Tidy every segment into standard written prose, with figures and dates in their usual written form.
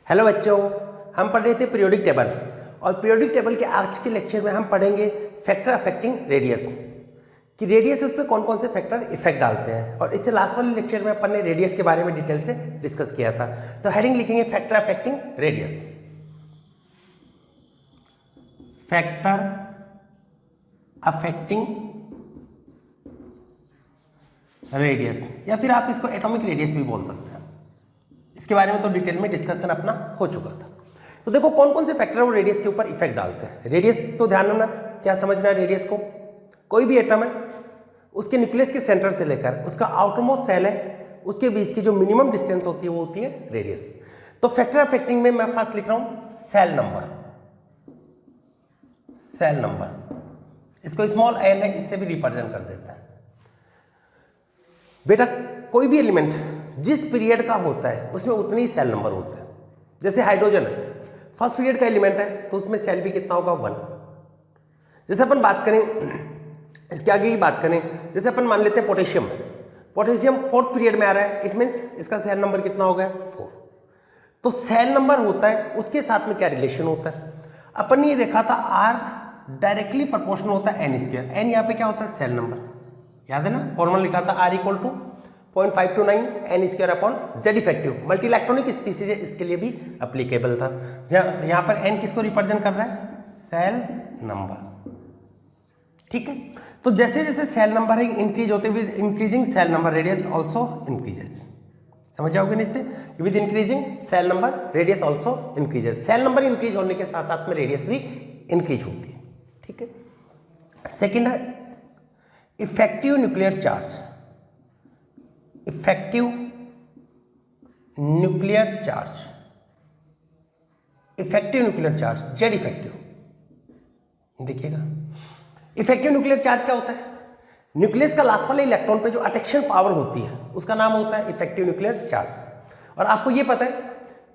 Hello बच्चों, हम पढ़ रहे थे पीरियोडिक टेबल और पीरियोडिक टेबल के आज के लेक्चर में हम पढ़ेंगे फैक्टर अफेक्टिंग रेडियस कि रेडियस उस पर कौन कौन से फैक्टर इफेक्ट डालते हैं। और इससे लास्ट वाले लेक्चर में अपन ने रेडियस के बारे में डिटेल से डिस्कस किया था। तो हेडिंग लिखेंगे factor affecting radius. Factor affecting radius या फिर आप इसको एटॉमिक रेडियस भी बोल सकते हैं। इसके बारे में तो डिटेल में डिस्कशन अपना हो चुका था। तो देखो कौन कौन से फैक्टर वो रेडियस के ऊपर इफेक्ट डालते हैं। रेडियस तो ध्यान रखना, क्या समझना है रेडियस को, कोई भी एटम है उसके न्यूक्लियस के सेंटर से लेकर उसका आउटरमोस्ट सेल है उसके बीच की जो मिनिमम डिस्टेंस होती है वो होती है रेडियस। तो फैक्टर अफेक्टिंग में मैं फर्स्ट लिख रहा हूं सेल नंबर। सेल नंबर इसको स्मॉल एन है, इससे भी रिप्रेजेंट कर देता है। बेटा कोई भी एलिमेंट जिस पीरियड का होता है उसमें उतनी ही सेल नंबर होता है। जैसे हाइड्रोजन है, फर्स्ट पीरियड का एलिमेंट है तो उसमें सेल भी कितना होगा 1। जैसे अपन बात करें, इसके आगे ही बात करें, जैसे अपन मान लेते हैं पोटेशियम। पोटेशियम फोर्थ पीरियड में आ रहा है, इट मीन्स इसका सेल नंबर कितना हो गया 4। तो सेल नंबर होता है उसके साथ में क्या रिलेशन होता है। अपन ने ये देखा था आर डायरेक्टली प्रोपोर्शनल होता है एन स्क्वायर। एन यहाँ पे क्या होता है सेल नंबर, याद है ना, फॉर्मूला लिखा था r equal to 0.529 n square upon z effective. Multi electronic species है, इसके लिए भी अप्लीकेबल था। यहाँ पर एन किसको रिप्रेजेंट कर रहा है, सेल नंबर। ठीक है, तो जैसे जैसे सेल नंबर है इंक्रीज होते with increasing shell number radius also increases. समझ जाओगे इससे, with increasing shell number radius also increases. Shell number increase होने के साथ साथ में रेडियस भी इंक्रीज होती है। ठीक है, सेकेंड है effective nuclear charge. Effective nuclear charge, effective nuclear charge Z effective. देखिएगा इफेक्टिव न्यूक्लियर चार्ज क्या होता है, न्यूक्लियस का लास्ट वाले इलेक्ट्रॉन पे जो अट्रैक्शन पावर होती है उसका नाम होता है इफेक्टिव न्यूक्लियर चार्ज। और आपको ये पता है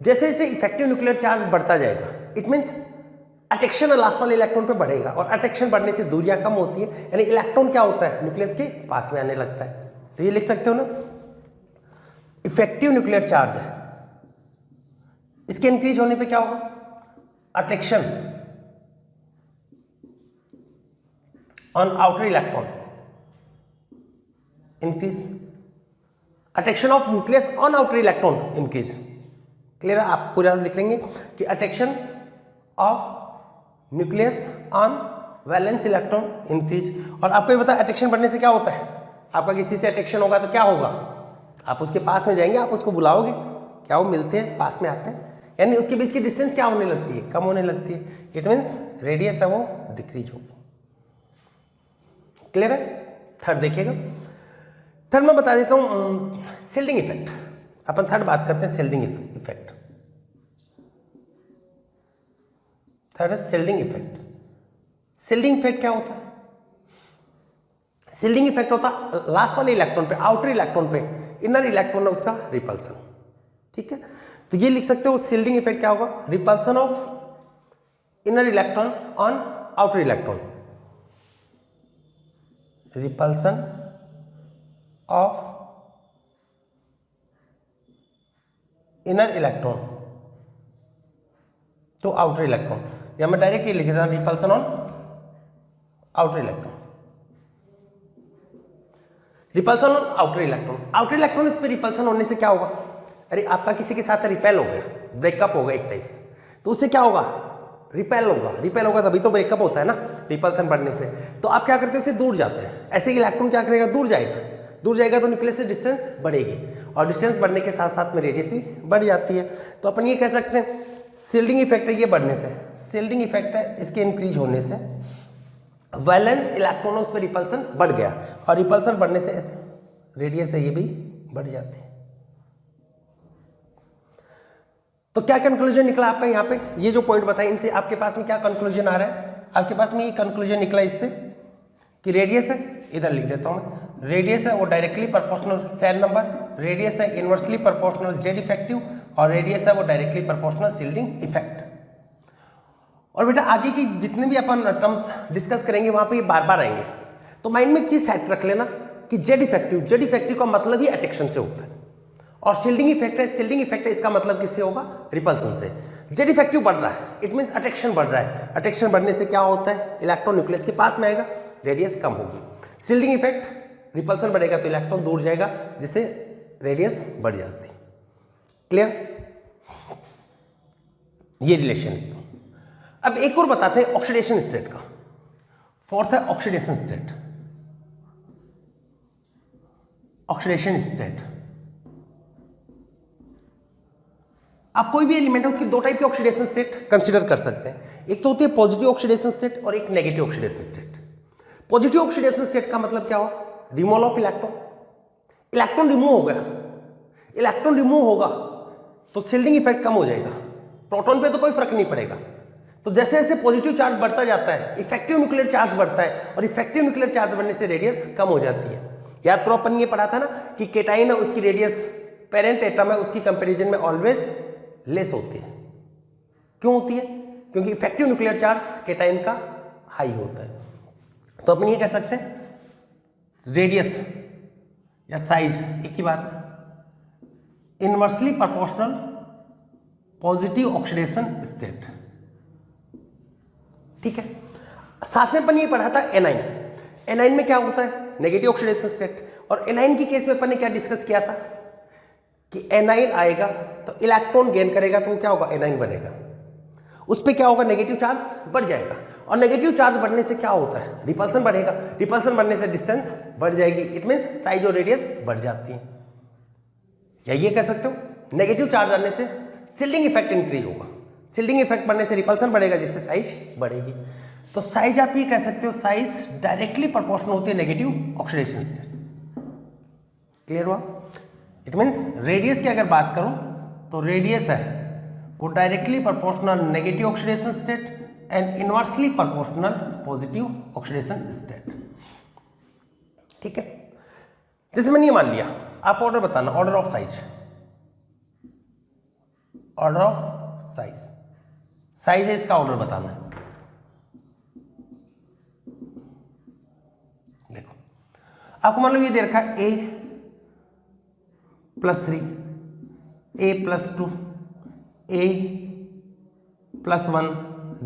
जैसे जैसे इफेक्टिव न्यूक्लियर चार्ज बढ़ता जाएगा इट मीन्स अट्रैक्शन लास्ट वाले इलेक्ट्रॉन पे बढ़ेगा और अट्रैक्शन बढ़ने से दूरियां कम होती है, यानी इलेक्ट्रॉन क्या होता है न्यूक्लियस के पास में आने लगता है। तो ये लिख सकते हो ना, इफेक्टिव न्यूक्लियर चार्ज है, इसके इंक्रीज होने पे क्या होगा, attraction on outer electron increase, attraction of nucleus on outer electron increase. Clear है, आप पूरा लिख लेंगे कि attraction of nucleus on valence electron increase. और आपको ये पता है अट्रैक्शन बढ़ने से क्या होता है, आपका किसी से अट्रैक्शन होगा तो क्या होगा, आप उसके पास में जाएंगे, आप उसको बुलाओगे, क्या वो मिलते हैं, पास में आते हैं, यानी उसके बीच की डिस्टेंस क्या होने लगती है, कम होने लगती है। इट मीन्स रेडियस है वो डिक्रीज होगी। क्लियर है। थर्ड देखिएगा, थर्ड मैं बता देता हूँ शिल्डिंग इफेक्ट। अपन थर्ड बात करते हैं शिल्डिंग इफेक्ट। थर्ड है शिल्डिंग इफेक्ट। शिल्डिंग इफेक्ट क्या होता है, शिल्डिंग इफेक्ट होता है लास्ट वाले इलेक्ट्रॉन पे, आउटर इलेक्ट्रॉन पे, इनर इलेक्ट्रॉन है उसका रिपल्सन। ठीक है, तो ये लिख सकते हो शिल्डिंग इफेक्ट क्या होगा, repulsion of inner electron on outer electron, repulsion of inner electron to outer electron, या मैं डायरेक्ट ये लिख देता हूं repulsion on outer electron, repulsion on outer electron. Outer electron इस पे रिपल्सन होने से क्या होगा, अरे आपका किसी के साथ रिपेल हो गया, ब्रेकअप हो गया एक टाइप से, तो उससे क्या होगा, रिपेल होगा। रिपेल होगा तभी तो ब्रेकअप होता है ना, रिपल्सन बढ़ने से। तो आप क्या करते हो, उससे दूर जाते हैं। ऐसे इलेक्ट्रॉन क्या करेगा, दूर जाएगा, दूर जाएगा तो न्यूक्लियस से डिस्टेंस बढ़ेगी और डिस्टेंस बढ़ने के साथ साथ में रेडियस भी बढ़ जाती है। तो अपन ये कह सकते हैं शिल्डिंग इफेक्ट है ये बढ़ने से, शिल्डिंग इफेक्ट है इसके इंक्रीज होने से वैलेंस इलेक्ट्रॉन उस पर रिपल्सन बढ़ गया और रिपल्सन बढ़ने से रेडियस है ये भी बढ़ जाती है। तो क्या कंक्लूजन निकला आपका यहाँ पे, ये जो पॉइंट बताए इनसे आपके पास में क्या कंक्लूजन आ रहा है, आपके पास में ये कंक्लूजन निकला इससे कि रेडियस है, इधर लिख देता हूं मैं, रेडियस है वो directly proportional shell number, radius है इनवर्सली प्रोपोर्शनल जेड इफेक्टिव और रेडियस है वो डायरेक्टली प्रोपोर्शनल शिल्डिंग इफेक्ट। और बेटा आगे की जितने भी अपन टर्म्स डिस्कस करेंगे वहां पे ये बार बार आएंगे, तो माइंड में एक चीज सेट रख लेना कि जेड इफेक्टिव का मतलब ही अट्रैक्शन से होता है और शील्डिंग इफेक्ट है, शील्डिंग इफेक्ट है, इसका मतलब किससे होगा, रिपल्सन से। जेड इफेक्टिव बढ़ रहा है, इट मीन्स अट्रैक्शन बढ़ रहा है, अट्रैक्शन बढ़ने से क्या होता है, इलेक्ट्रॉन न्यूक्लियस के पास में आएगा, रेडियस कम होगी। शील्डिंग इफेक्ट, रिपल्सन बढ़ेगा तो इलेक्ट्रॉन दूर जाएगा जिससे रेडियस बढ़ जाती है। क्लियर, ये रिलेशन है। अब एक और बताते हैं ऑक्सीडेशन स्टेट का। फोर्थ है ऑक्सीडेशन स्टेट। ऑक्सीडेशन स्टेट, आप कोई भी एलिमेंट है उसकी दो टाइप की ऑक्सीडेशन स्टेट कंसीडर कर सकते हैं। एक तो होती है पॉजिटिव ऑक्सीडेशन स्टेट और एक negative oxidation state. Positive oxidation state का मतलब क्या हुआ, removal of electron, electron remove हो गया, इलेक्ट्रॉन रिमूव होगा तो शील्डिंग इफेक्ट कम हो जाएगा, प्रोटॉन पे तो कोई फर्क नहीं पड़ेगा। तो जैसे जैसे पॉजिटिव चार्ज बढ़ता जाता है इफेक्टिव न्यूक्लियर चार्ज बढ़ता है, और इफेक्टिव न्यूक्लियर चार्ज बढ़ने से रेडियस कम हो जाती है। याद करो अपन ये पढ़ा था ना कि केटाइन है उसकी रेडियस पेरेंट एटम है उसकी कंपैरिजन में ऑलवेज लेस होती है। क्यों होती है, क्योंकि इफेक्टिव न्यूक्लियर चार्ज केटाइन का हाई होता है। तो अपन ये कह सकते हैं रेडियस या साइज एक ही बात है, inversely proportional positive oxidation state. ठीक है, साथ में अपन ये पढ़ा था एनाइन। एनाइन में क्या होता है, नेगेटिव ऑक्सीडेशन स्टेट। और एनाइन की केस में अपन ने क्या डिस्कस किया था कि एनाइन आएगा तो इलेक्ट्रॉन गेन करेगा तो वो क्या होगा, एनाइन बनेगा। उस पर क्या होगा, नेगेटिव चार्ज बढ़ जाएगा, और नेगेटिव चार्ज बढ़ने से क्या होता है, रिपल्सन बढ़ेगा, रिपल्सन बढ़ने से डिस्टेंस बढ़ जाएगी, इट मीन्स साइज और रेडियस बढ़ जाती है। या ये कह सकते हो नेगेटिव चार्ज आने से शील्डिंग इफेक्ट इंक्रीज होगा, शील्डिंग इफेक्ट बढ़ने से रिपल्सन बढ़ेगा जिससे साइज बढ़ेगी। तो साइज आप ये कह सकते हो साइज डायरेक्टली प्रोपोर्शनल होती है नेगेटिव ऑक्सीडेशन स्टेट। क्लियर हुआ, इट मीन्स रेडियस की अगर बात करूं तो रेडियस है वो directly proportional negative oxidation state and inversely proportional positive oxidation state. ठीक है, जैसे मैंने ये मान लिया, आप ऑर्डर बताना, order of size, order of size, size है इसका ऑर्डर बताना है। देखो आपको मान लो ये दे रखा है A+3, A+2, A+1,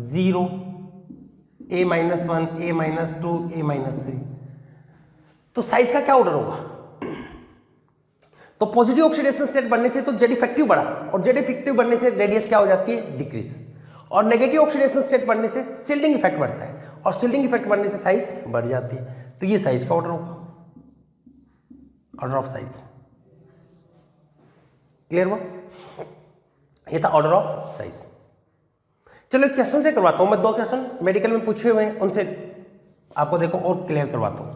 0, A-1, A-2, A-3। तो साइज का क्या ऑर्डर होगा, तो पॉजिटिव ऑक्सीडेशन स्टेट बनने से तो जेड इफेक्टिव बढ़ा, और जेड इफेक्टिव बनने से रेडियस क्या हो जाती है, डिक्रीज। और नेगेटिव ऑक्सीडेशन स्टेट बनने से शील्डिंग इफेक्ट बढ़ता है, और शील्डिंग इफेक्ट बढ़ने से साइज बढ़ जाती है। तो ये साइज का ऑर्डर होगा, ऑर्डर ऑफ साइज। क्लियर हुआ, ये था ऑर्डर ऑफ साइज। चलो एक क्वेश्चन से करवाता हूं मैं, दो क्वेश्चन मेडिकल में पूछे हुए हैं उनसे आपको देखो और क्लियर करवाता हूं,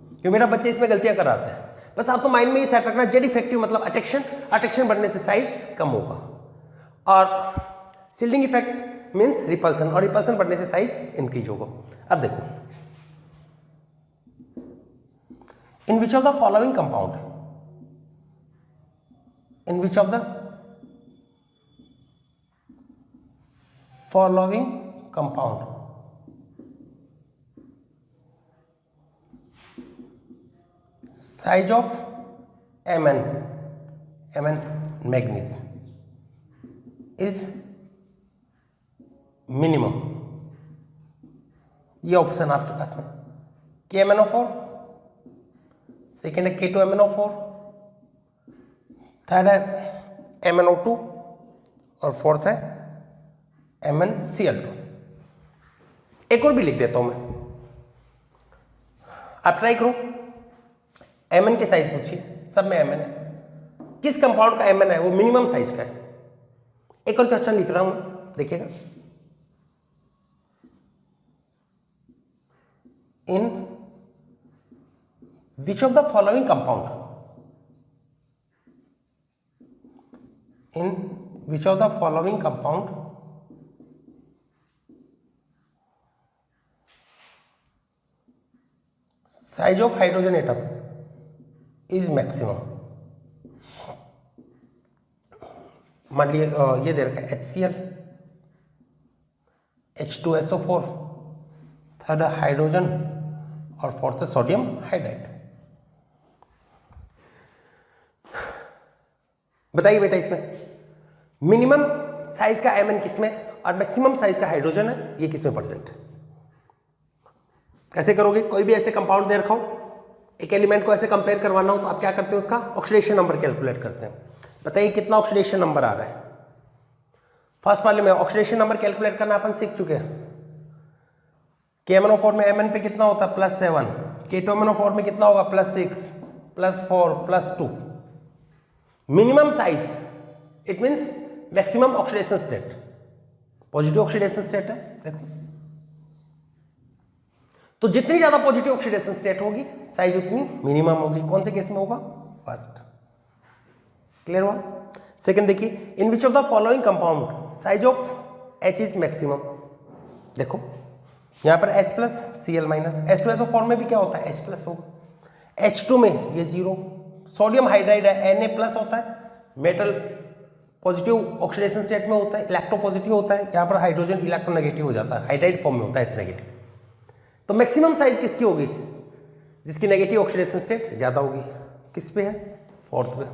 क्योंकि मेरा बच्चे इसमें गलतियां कराते हैं। बस आप तो माइंड में ये सेट रखना, जेड इफेक्टिव मतलब अट्रैक्शन, अट्रैक्शन बढ़ने से साइज कम होगा, और शील्डिंग इफेक्ट मींस रिपल्सन, और रिपल्सन बढ़ने से साइज इंक्रीज होगा। अब देखो, in which of the following compound, in which of the following compound size of Mn manganese is minimum। ये ऑप्शन आपके पास में KMnO4, सेकेंड है K2MnO4, थर्ड है MnO2 और फोर्थ है MnCl2। एक और भी लिख देता हूं मैं, आप ट्राई करो। Mn के साइज पूछिए, सब में Mn है, किस कंपाउंड का Mn है वो मिनिमम साइज का है। एक और क्वेश्चन लिख रहा हूं मैं, देखिएगा, in which of the following compound, in which of the following compound size of hydrogen atom is maximum. मान लिए ये दे रखा है HCl, H2SO4, थर्ड हाइड्रोजन और फोर्थ सोडियम हाइड्राइड। बताइए बेटा इसमें मिनिमम साइज का Mn किसमें और मैक्सिमम साइज का हाइड्रोजन है, ये किसमें प्रेजेंट है? कैसे करोगे? कोई भी ऐसे कंपाउंड दे रखा हो, एक एलिमेंट को ऐसे कंपेयर करवाना हो तो आप क्या करते हैं? उसका ऑक्सीडेशन नंबर कैलकुलेट करते हैं। बताइए कितना ऑक्सीडेशन नंबर आ रहा है? फर्स्ट वाले में ऑक्सीडेशन नंबर कैलकुलेट करना अपन सीख चुके हैं। KMnO4 में Mn पे कितना होता है? +7। K2MnO4 में कितना होगा? +6 +4 +2। Minimum size it means maximum oxidation state, positive oxidation state है। देखो तो जितनी ज्यादा पॉजिटिव ऑक्सीडेशन स्टेट होगी साइज उतनी मिनिमम होगी। कौन से केस में होगा? फर्स्ट। क्लियर हुआ? सेकंड देखिए, in which of the following compound size of H is maximum. देखो यहां पर H plus Cl minus, H2SO4 में भी क्या होता है? H प्लस होगा। H2 में ये 0, सोडियम हाइड्राइड है, Na प्लस होता है, मेटल पॉजिटिव ऑक्सीडेशन स्टेट में होता है, इलेक्ट्रोपॉजिटिव होता है, यहाँ पर हाइड्रोजन इलेक्ट्रोनेगेटिव हो जाता है, हाइड्राइड फॉर्म में होता है H नेगेटिव। तो मैक्सिमम साइज किसकी होगी? जिसकी नेगेटिव ऑक्सीडेशन स्टेट ज्यादा होगी। किस पे है? फोर्थ पे।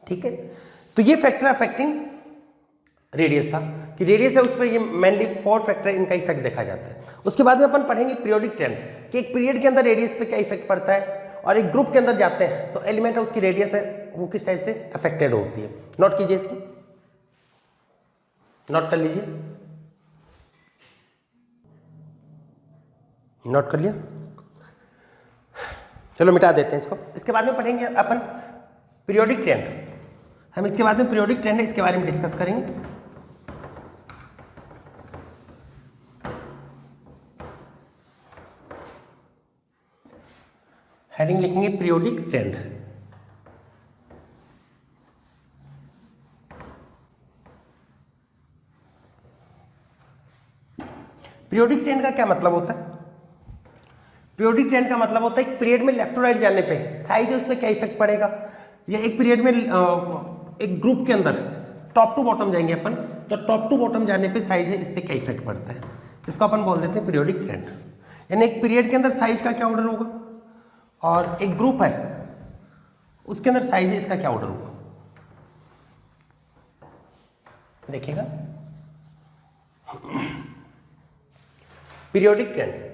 ठीक है, तो ये फैक्टर अफेक्टिंग रेडियस था कि रेडियस है उस पर ये मेनली 4 फैक्टर इनका इफेक्ट देखा जाता है। उसके बाद में अपन पढ़ेंगे पीरियोडिक ट्रेंड कि एक पीरियड के अंदर रेडियस पे क्या इफेक्ट पड़ता है, और एक ग्रुप के अंदर जाते हैं तो एलिमेंट है उसकी रेडियस है वो किस टाइप से अफेक्टेड होती है। नोट कीजिए इसको, नोट कर लीजिए, नोट कर लिया। चलो मिटा देते हैं इसको। इसके बाद में पढ़ेंगे अपन पीरियोडिक ट्रेंड। हम इसके बाद में पीरियोडिक ट्रेंड है इसके बारे में डिस्कस करेंगे। हेडिंग लिखेंगे पीरियोडिक ट्रेंड। पीरियोडिक ट्रेंड का क्या मतलब होता है? पीरियोडिक ट्रेंड का मतलब होता है एक पीरियड में लेफ्ट टू राइट जाने पे साइज है उस पर क्या इफेक्ट पड़ेगा, या एक पीरियड में एक ग्रुप के अंदर टॉप टू बॉटम जाएंगे अपन, तो टॉप टू बॉटम जाने पे साइज है इस पर क्या इफेक्ट पड़ता है, इसको अपन बोल देते हैं पीरियोडिक ट्रेंड। यानी एक पीरियड के अंदर साइज का क्या ऑर्डर होगा, और एक ग्रुप है उसके अंदर साइज है इसका क्या ऑर्डर होगा। देखिएगा पीरियोडिक ट्रेंड।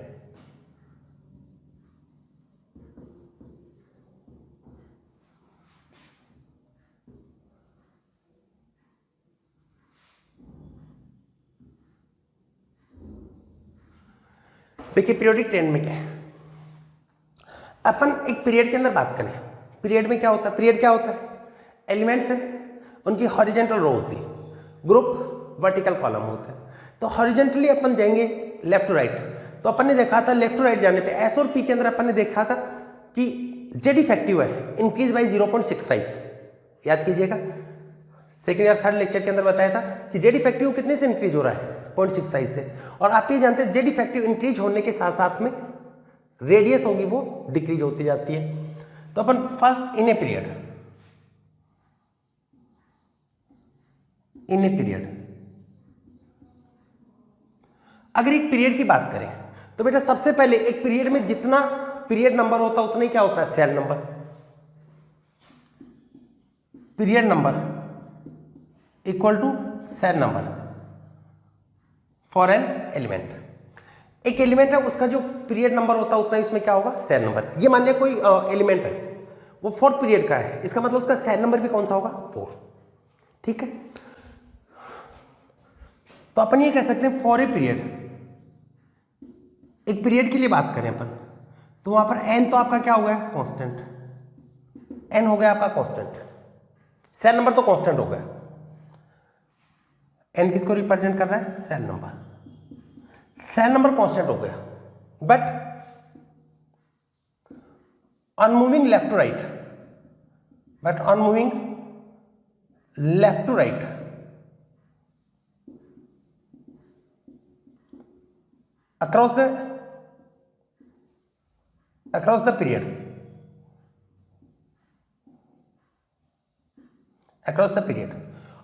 देखिए पीरियोडिक ट्रेंड में क्या है, अपन एक पीरियड के अंदर बात करें, पीरियड में क्या होता है? पीरियड क्या होता है? एलिमेंट्स है उनकी हॉरिजेंटल रो होती है, ग्रुप वर्टिकल कॉलम होते हैं। तो हॉरिजेंटली अपन जाएंगे लेफ्ट टू राइट, तो अपन ने देखा था लेफ्ट टू राइट जाने पे एस और पी के अंदर अपन ने देखा था कि जेड इफेक्टिव है इंक्रीज बाई 0.65। याद कीजिएगा सेकेंड या थर्ड लेक्चर के अंदर बताया था कि जेड इफेक्टिव कितने से इंक्रीज हो रहा है? 0.65 से। और आप ये जानते हैं जेड इफेक्टिव इंक्रीज होने के साथ साथ में रेडियस होगी वो डिक्रीज होती जाती है। तो अपन फर्स्ट इन ए पीरियड अगर एक पीरियड की बात करें तो बेटा सबसे पहले एक पीरियड में जितना पीरियड नंबर होता है उतना ही क्या होता है? Shell number. Period number equal to shell number for an element. एक एलिमेंट है उसका जो पीरियड नंबर होता है उतना ही उसमें क्या होगा? Shell number. ये मान लिया कोई एलिमेंट है वो 4th पीरियड का है, इसका मतलब उसका सेल नंबर भी कौन सा होगा? 4। ठीक है, तो अपन ये कह सकते हैं फॉर ए पीरियड, एक पीरियड के लिए बात करें अपन तो वहां पर एन तो आपका क्या हो गया? कांस्टेंट। एन हो गया आपका कांस्टेंट, सेल नंबर तो कांस्टेंट हो गया। एन किसको रिप्रेजेंट कर रहा है? Shell number. Shell number constant हो गया, but on moving left to right, across the period,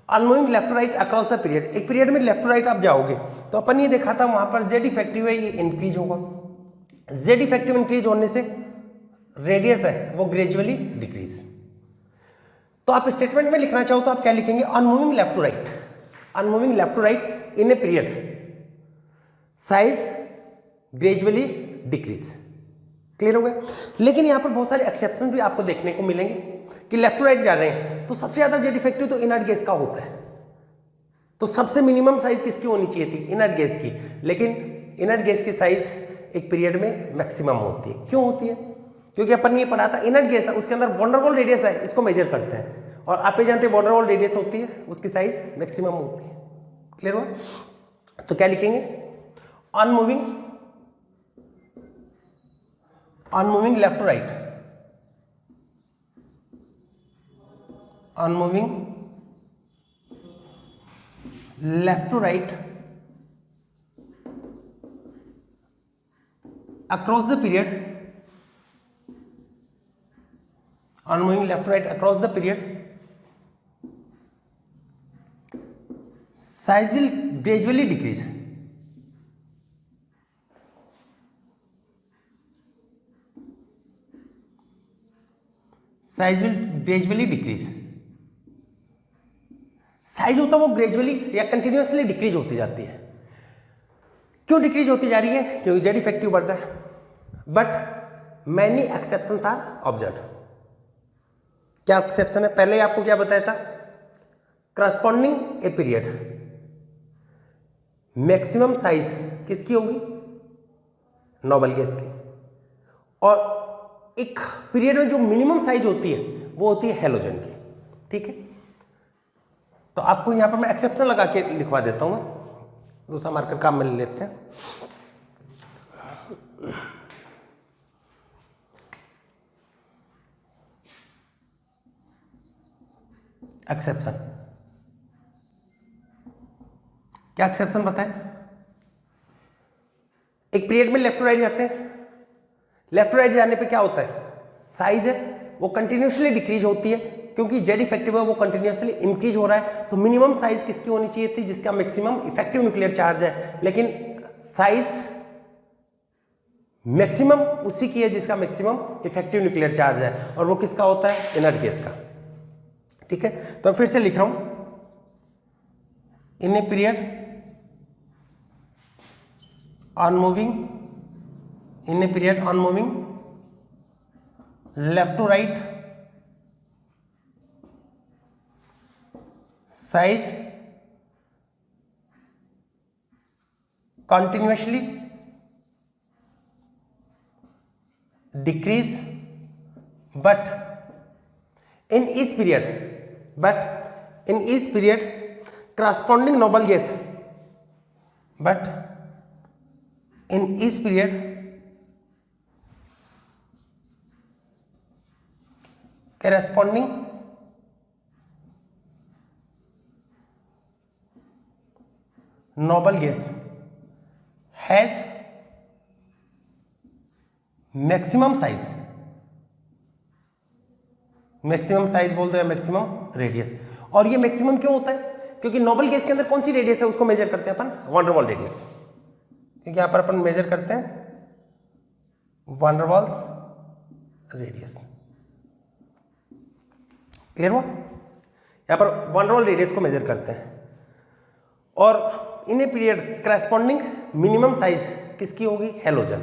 on moving left to right across the period. एक पीरियड में लेफ्ट टू राइट आप जाओगे तो अपन ये देखा था वहां पर जेड इफेक्टिव है ये इंक्रीज होगा, जेड इफेक्टिव इंक्रीज होने से रेडियस है वो ग्रेजुअली डिक्रीज। तो आप स्टेटमेंट में लिखना चाहो तो आप क्या लिखेंगे, on moving left to right, on moving left to right in a period size gradually decrease. Clear हो गया। लेकिन यहां पर बहुत सारे एक्सेप्शन भी आपको देखने को मिलेंगे कि लेफ्ट टू राइट जा रहे हैं तो सबसे ज्यादा जेड इफेक्टिव तो इनर्ट गैस का होता है, तो सबसे मिनिमम साइज किसकी होनी चाहिए थी, इनर्ट गैस की। लेकिन इनर्ट गैस की साइज एक पीरियड में मैक्सिमम होती है। क्यों होती है, क्योंकि अपन ने ये पढ़ा था इनर्ट गैस है उसके अंदर वॉन डेर वाल रेडियस है, इसको मेजर करते हैं, और आप ये जानते हैं वॉन डेर वाल रेडियस होती है उसकी साइज मैक्सिमम होती है। क्लियर हुआ। तो क्या लिखेंगे, on moving, on moving left to right, on moving left to right across the period, unmoving left to right across the period, size will gradually decrease, size will gradually decrease। Size होता है वो gradually या कंटिन्यूअसली डिक्रीज होती जाती है। क्यों decrease होती जा रही है, क्योंकि जेड इफेक्टिव बढ़ रहा है। But many exceptions are observed. क्या एक्सेप्शन है, पहले ही आपको क्या बताया था, corresponding a period maximum size किसकी होगी, नोबल गैस की, और एक पीरियड में जो मिनिमम साइज होती है वो होती है हैलोजन की। ठीक है, तो आपको यहां पर मैं एक्सेप्शन लगा के लिखवा देता हूं, दूसरा मार्कर काम में ले लेते हैं। एक्सेप्शन, क्या एक्सेप्शन बताएं, एक पीरियड में लेफ्ट टू राइट जाते हैं, लेफ्ट टू राइट जाने पे क्या होता है, साइज है वो कंटिन्यूसली डिक्रीज होती है, क्योंकि जेड इफेक्टिव है वो कंटिन्यूसली इंक्रीज हो रहा है। तो मिनिमम साइज किसकी होनी चाहिए थी, जिसका मैक्सिमम इफेक्टिव न्यूक्लियर चार्ज है, लेकिन साइज मैक्सिमम उसी की है जिसका मैक्सिमम इफेक्टिव न्यूक्लियर चार्ज है, और वो किसका होता है, इनर्ट गैस का। ठीक है, तो मैं फिर से लिख रहा हूं, in a period unmoving, in a period unmoving left to right size continuously decrease, but in each period corresponding noble gas, but in each period corresponding noble gas has maximum size, maximum size बोलते हैं maximum radius. और ये maximum क्यों होता है, क्योंकि noble gas के अंदर कौन सी रेडियस है उसको मेजर करते हैं अपन, वॉन डेर वाल रेडियस, क्योंकि यहां पर अपन मेजर करते हैं van der Waals radius. Clear हुआ, यहां पर वॉन डेर वाल रेडियस को मेजर करते हैं। और in a period corresponding minimum size किसकी होगी, हैलोजन।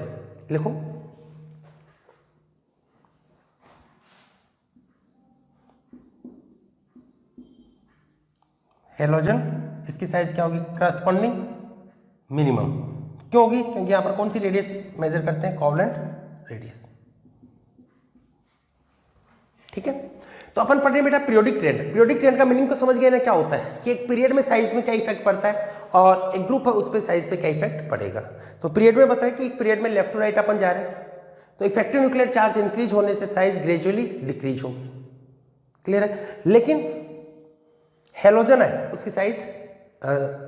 लिखो, हैलोजन, इसकी साइज क्या होगी, करस्पॉन्डिंग मिनिमम। क्यों होगी, क्योंकि यहां पर कौन सी रेडियस मेजर करते हैं, कोवेलेंट रेडियस। ठीक है, तो अपन पढ़ रहे बेटा पीरियोडिक ट्रेंड। पीरियोडिक ट्रेंड का मीनिंग तो समझ गए ना क्या होता है, कि एक पीरियड में साइज में क्या इफेक्ट पड़ता है और एक ग्रुप है उस पर साइज पे क्या इफेक्ट पड़ेगा। तो पीरियड में बताया कि एक पीरियड में लेफ्ट टू राइट अपन जा रहे हैं, तो इफेक्टिव न्यूक्लियर चार्ज इंक्रीज होने से साइज ग्रेजुअली डिक्रीज होगी। क्लियर है, लेकिन हैलोजन है उसकी साइज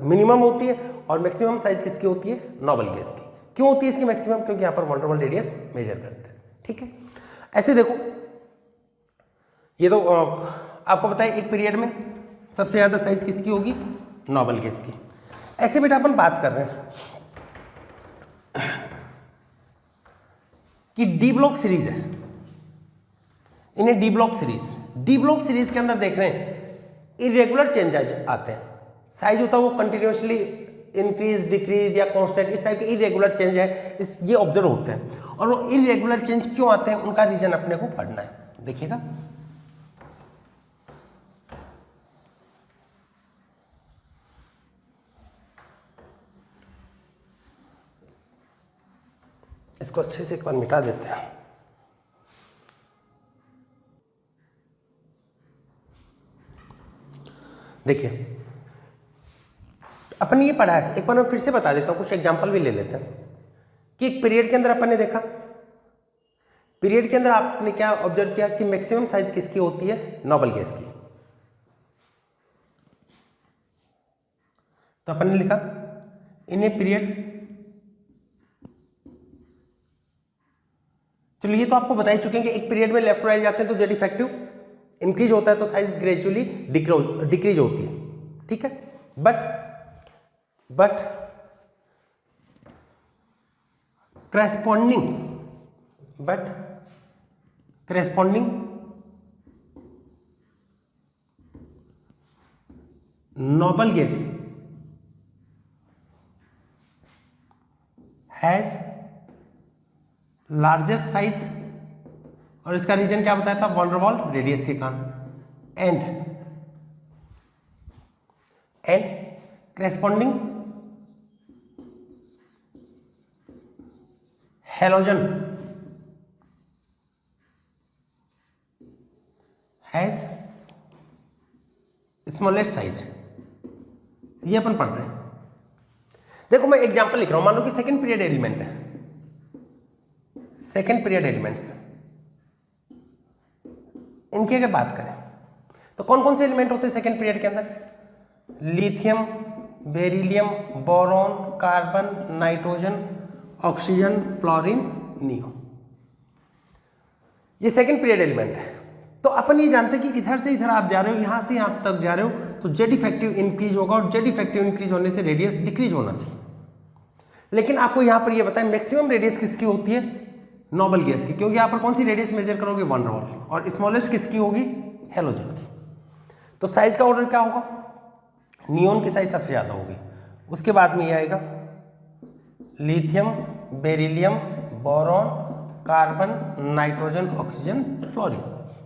मिनिमम होती है और मैक्सिमम साइज किसकी होती है, नोबल गैस की। क्यों होती है इसकी मैक्सिमम, क्योंकि यहाँ पर वॉन डेर वाल रेडियस मेजर करते हैं। ठीक है, ऐसे देखो, ये तो आपको बताया एक पीरियड में सबसे ज्यादा साइज किसकी होगी, नोबल गैस की। ऐसे बेटा अपन बात कर रहे हैं कि डी ब्लॉक सीरीज है, इन्हें डी ब्लॉक सीरीज के अंदर देख रहे हैं इरेगुलर चेंज आते हैं, साइज होता है वो कंटिन्यूसली इंक्रीज डिक्रीज या कांस्टेंट, इस टाइप के इरेगुलर चेंज है ये ऑब्जर्व होते हैं। और वो इरेगुलर चेंज क्यों आते हैं उनका रीजन अपने को पढ़ना है। देखिएगा इसको अच्छे से एक बार मिटा देते हैं। देखिए अपन ये पढ़ा है, एक बार मैं फिर से बता देता हूं, कुछ एग्जांपल भी ले लेते हैं कि एक पीरियड के अंदर अपन ने देखा, पीरियड के अंदर आपने क्या ऑब्जर्व किया कि मैक्सिमम साइज किसकी होती है, नोबल गैस की। तो अपन ने लिखा इन ए पीरियड, चलो ये तो आपको बता ही चुके हैं कि एक पीरियड में लेफ्ट राइट जाते हैं तो जेड इफेक्टिव इंक्रीज होता है तो साइज ग्रेजुअली डिक्रीज होती है, ठीक है। But corresponding noble gas has largest size, और इसका रीजन क्या बताया था, वैन डर वाल रेडियस के कारण, and corresponding halogen has smallest size. ये अपन पढ़ रहे हैं। देखो मैं एग्जांपल लिख रहा हूं, मान लो कि सेकंड पीरियड एलिमेंट है, सेकंड पीरियड एलिमेंट्स, इनकी अगर बात करें तो कौन कौन से एलिमेंट होते हैं सेकंड पीरियड के अंदर, lithium, beryllium, boron, carbon, nitrogen, oxygen, fluorine, neo, ये सेकंड पीरियड एलिमेंट है। तो अपन ये जानते हैं कि इधर से इधर आप जा रहे हो, यहां से यहां तक जा रहे हो तो जेड इफेक्टिव इंक्रीज होगा, और जेड इफेक्टिव इंक्रीज होने से रेडियस डिक्रीज होना चाहिए। लेकिन आपको यहां पर ये बताएं मैक्सिमम रेडियस किसकी होती है, नोबल गैस की, क्योंकि यहां पर कौन सी रेडियस मेजर करोगे, वैन डर वाल, और स्मॉलेस्ट किसकी होगी, हेलोजन की। तो साइज का ऑर्डर क्या होगा, नियोन की साइज सबसे ज्यादा होगी, उसके बाद में ये आएगा lithium, beryllium, boron, carbon, nitrogen, oxygen, fluorine,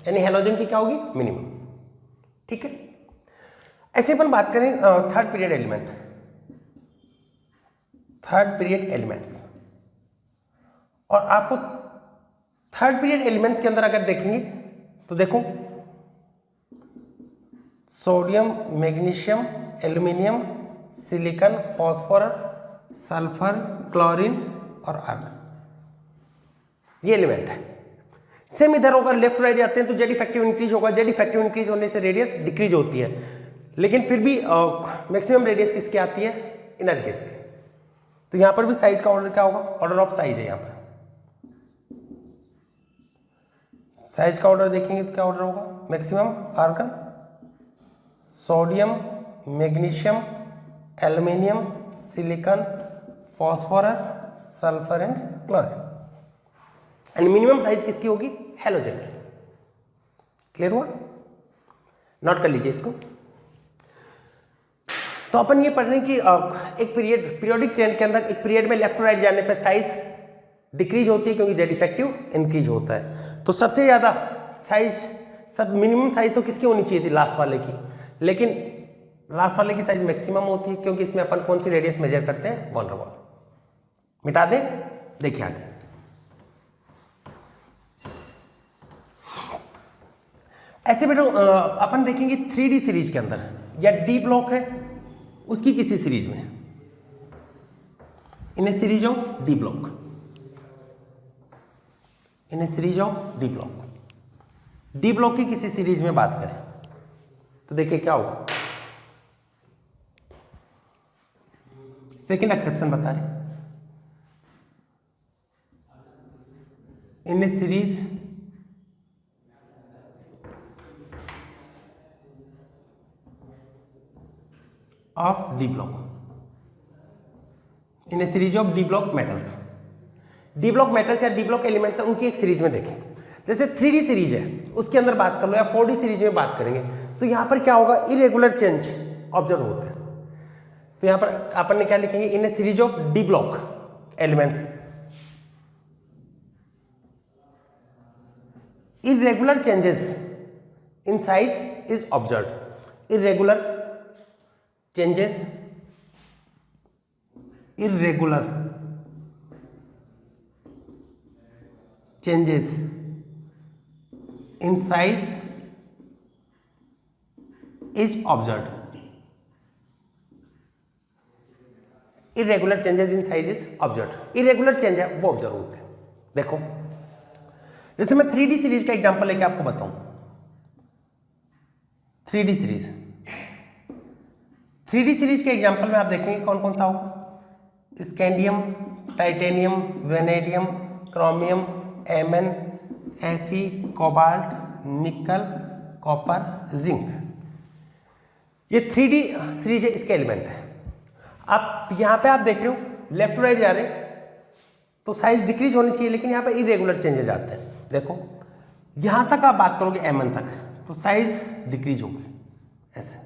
यानी हेलोजन की क्या होगी, मिनिमम, ठीक है। ऐसे अपन बात करें third period element, third period elements, और आपको थर्ड पीरियड एलिमेंट्स के अंदर अगर देखेंगे तो देखो sodium, magnesium, aluminium, silicon, phosphorus, sulphur, chlorine और आर्गन, ये एलिमेंट है। सेम इधर होगा, लेफ्ट राइट जाते हैं तो जेड इफेक्टिव इंक्रीज होगा, जेड इफेक्टिव इंक्रीज होने से रेडियस डिक्रीज होती है, लेकिन फिर भी मैक्सिमम रेडियस किसकी आती है, इनर्ट गैस की। तो यहां पर भी साइज का ऑर्डर क्या होगा, ऑर्डर ऑफ साइज है, यहां पर साइज का ऑर्डर देखेंगे तो क्या ऑर्डर होगा, maximum argon, sodium, magnesium, aluminium, silicon, phosphorus, sulphur and chlorine, and minimum size किसकी होगी, हेलोजन की। क्लियर हुआ, नोट कर लीजिए इसको। तो अपन ये पढ़ रहे हैं कि एक पीरियोडिक ट्रेंड के अंदर एक पीरियड में लेफ्ट राइट जाने पे साइज डिक्रीज होती है क्योंकि जेड इफेक्टिव इंक्रीज होता है। तो सबसे ज्यादा साइज मिनिमम साइज तो किसकी होनी चाहिए थी, लास्ट वाले की, लेकिन लास्ट वाले की साइज मैक्सिमम होती है क्योंकि इसमें अपन कौन सी रेडियस मेजर करते हैं, वैन डर वाल। मिटा दें, देखिए आगे ऐसे बेटो अपन देखेंगे 3D सीरीज के अंदर या डी ब्लॉक है उसकी किसी सीरीज में, in a series of D block, in a series of D block, D block की किसी सीरीज में बात करें तो देखिए क्या होगा। सेकेंड एक्सेप्शन बता रहे, in a series of D block, in a series of D block metals, D block metals या डी ब्लॉक एलिमेंट्स उनकी एक सीरीज में देखें। जैसे 3D सीरीज है उसके अंदर बात कर लो या 4D सीरीज में बात करेंगे तो यहाँ पर क्या होगा, इरेगुलर चेंज ऑब्जर्व होते हैं। तो यहाँ पर अपन ने क्या लिखेंगे, in a series of D block elements irregular changes in size is observed. Irregular changes in size is observed. Irregular changes in size is observed. Irregular change है वो ऑब्जर्व होते हैं। देखो जैसे मैं 3D सीरीज का एग्जांपल लेके आपको बताऊं, 3D सीरीज के एग्जांपल में आप देखेंगे कौन कौन सा होगा, scandium, titanium, vanadium, chromium, M N, Fe, cobalt, nickel, copper, zinc. ये 3D सीरीज है, इसके एलिमेंट है। आप यहां पे आप देख रहे हो लेफ्ट टू राइट जा रहे हैं तो साइज डिक्रीज होनी चाहिए, लेकिन यहां पे इरेगुलर चेंजेस आते हैं। देखो यहां तक आप बात करोगे एमएन तक तो साइज डिक्रीज होगी ऐसे,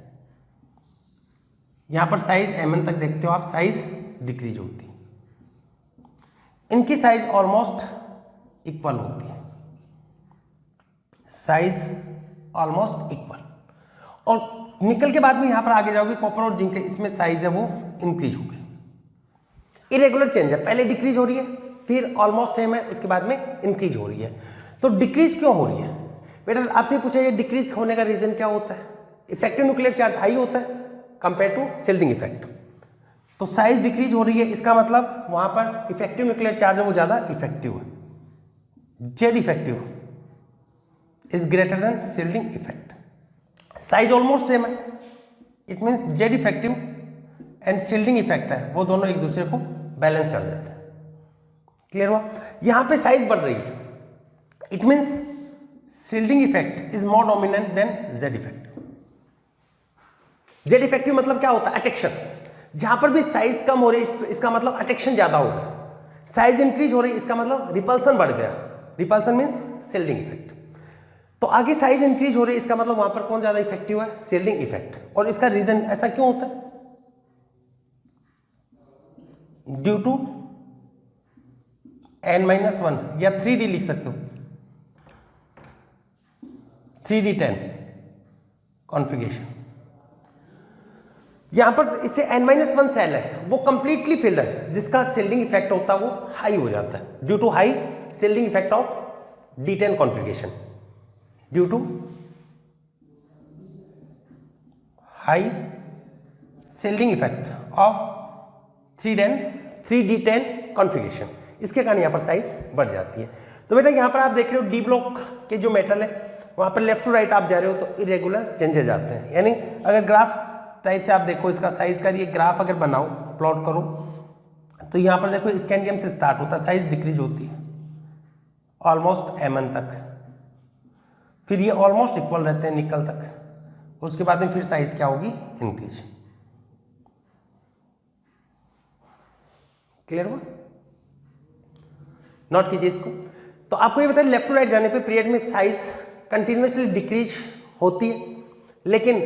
यहां पर साइज एमएन तक देखते हो आप, साइज डिक्रीज होती है। इनकी साइज ऑलमोस्ट इक्वल होती है, साइज ऑलमोस्ट इक्वल। और निकल के बाद में यहां पर आगे जाओगे कॉपर और जिंक, इसमें साइज है वो इंक्रीज होगी। इरेगुलर चेंज है, पहले डिक्रीज हो रही है फिर ऑलमोस्ट सेम है, उसके बाद में इंक्रीज हो रही है। तो डिक्रीज क्यों हो रही है बेटा, आपसे पूछा ये डिक्रीज होने का रीजन क्या होता है, इफेक्टिव न्यूक्लियर चार्ज हाई होता है कंपेयर टू शिल्डिंग इफेक्ट। तो साइज डिक्रीज हो रही है, इसका मतलब वहां पर इफेक्टिव न्यूक्लियर चार्ज है वो ज्यादा इफेक्टिव है, Z effective is greater than shielding effect. Size almost same है, it means Z effective and shielding effect है वो दोनों एक दूसरे को बैलेंस कर देते हैं। क्लियर हुआ, यहां पे साइज बढ़ रही है, it means shielding effect is more dominant than z effective. Z effective मतलब क्या होता है, अटेक्शन। जहां पर भी साइज कम हो रही है तो इसका मतलब अटेक्शन ज्यादा हो गया, साइज इंक्रीज हो रही है इसका मतलब रिपल्सन बढ़ गया, रिपल्सन मीन्स शिल्डिंग इफेक्ट। तो आगे साइज इंक्रीज हो रही है इसका मतलब वहां पर कौन ज्यादा इफेक्टिव है, शिल्डिंग इफेक्ट। और इसका रीजन ऐसा क्यों होता है, ड्यू टू n-1 या 3D लिख सकते हो, 3D10 कॉन्फ़िगरेशन। यहां पर इसे n-1 सेल है वो कंप्लीटली फिल्ड है, जिसका शिल्डिंग इफेक्ट होता है वो हाई हो जाता है due to high shielding effect of D10 configuration, due to high shielding effect of 3D10 configuration. इसके कारण यहाँ पर साइज बढ़ जाती है। तो बेटा यहाँ पर आप देख रहे हो डी ब्लॉक के जो मेटल है वहाँ पर लेफ्ट टू राइट आप जा रहे हो तो इरेगुलर चेंजेस आते हैं। यानी अगर ग्राफ टाइप से आप देखो इसका साइज का ये ग्राफ अगर बनाओ प्लॉट करो तो यहाँ पर देखो स्कैंडियम से स्टार्ट होता है, साइज डिक्रीज होती है ऑलमोस्ट एमएन तक, फिर ये ऑलमोस्ट इक्वल रहते हैं निकल तक, उसके बाद में फिर साइज क्या होगी, इंक्रीज। क्लियर हुआ, नोट कीजिए इसको। तो आपको ये बताइए लेफ्ट टू राइट जाने पे पीरियड में साइज कंटिन्यूसली डिक्रीज होती है, लेकिन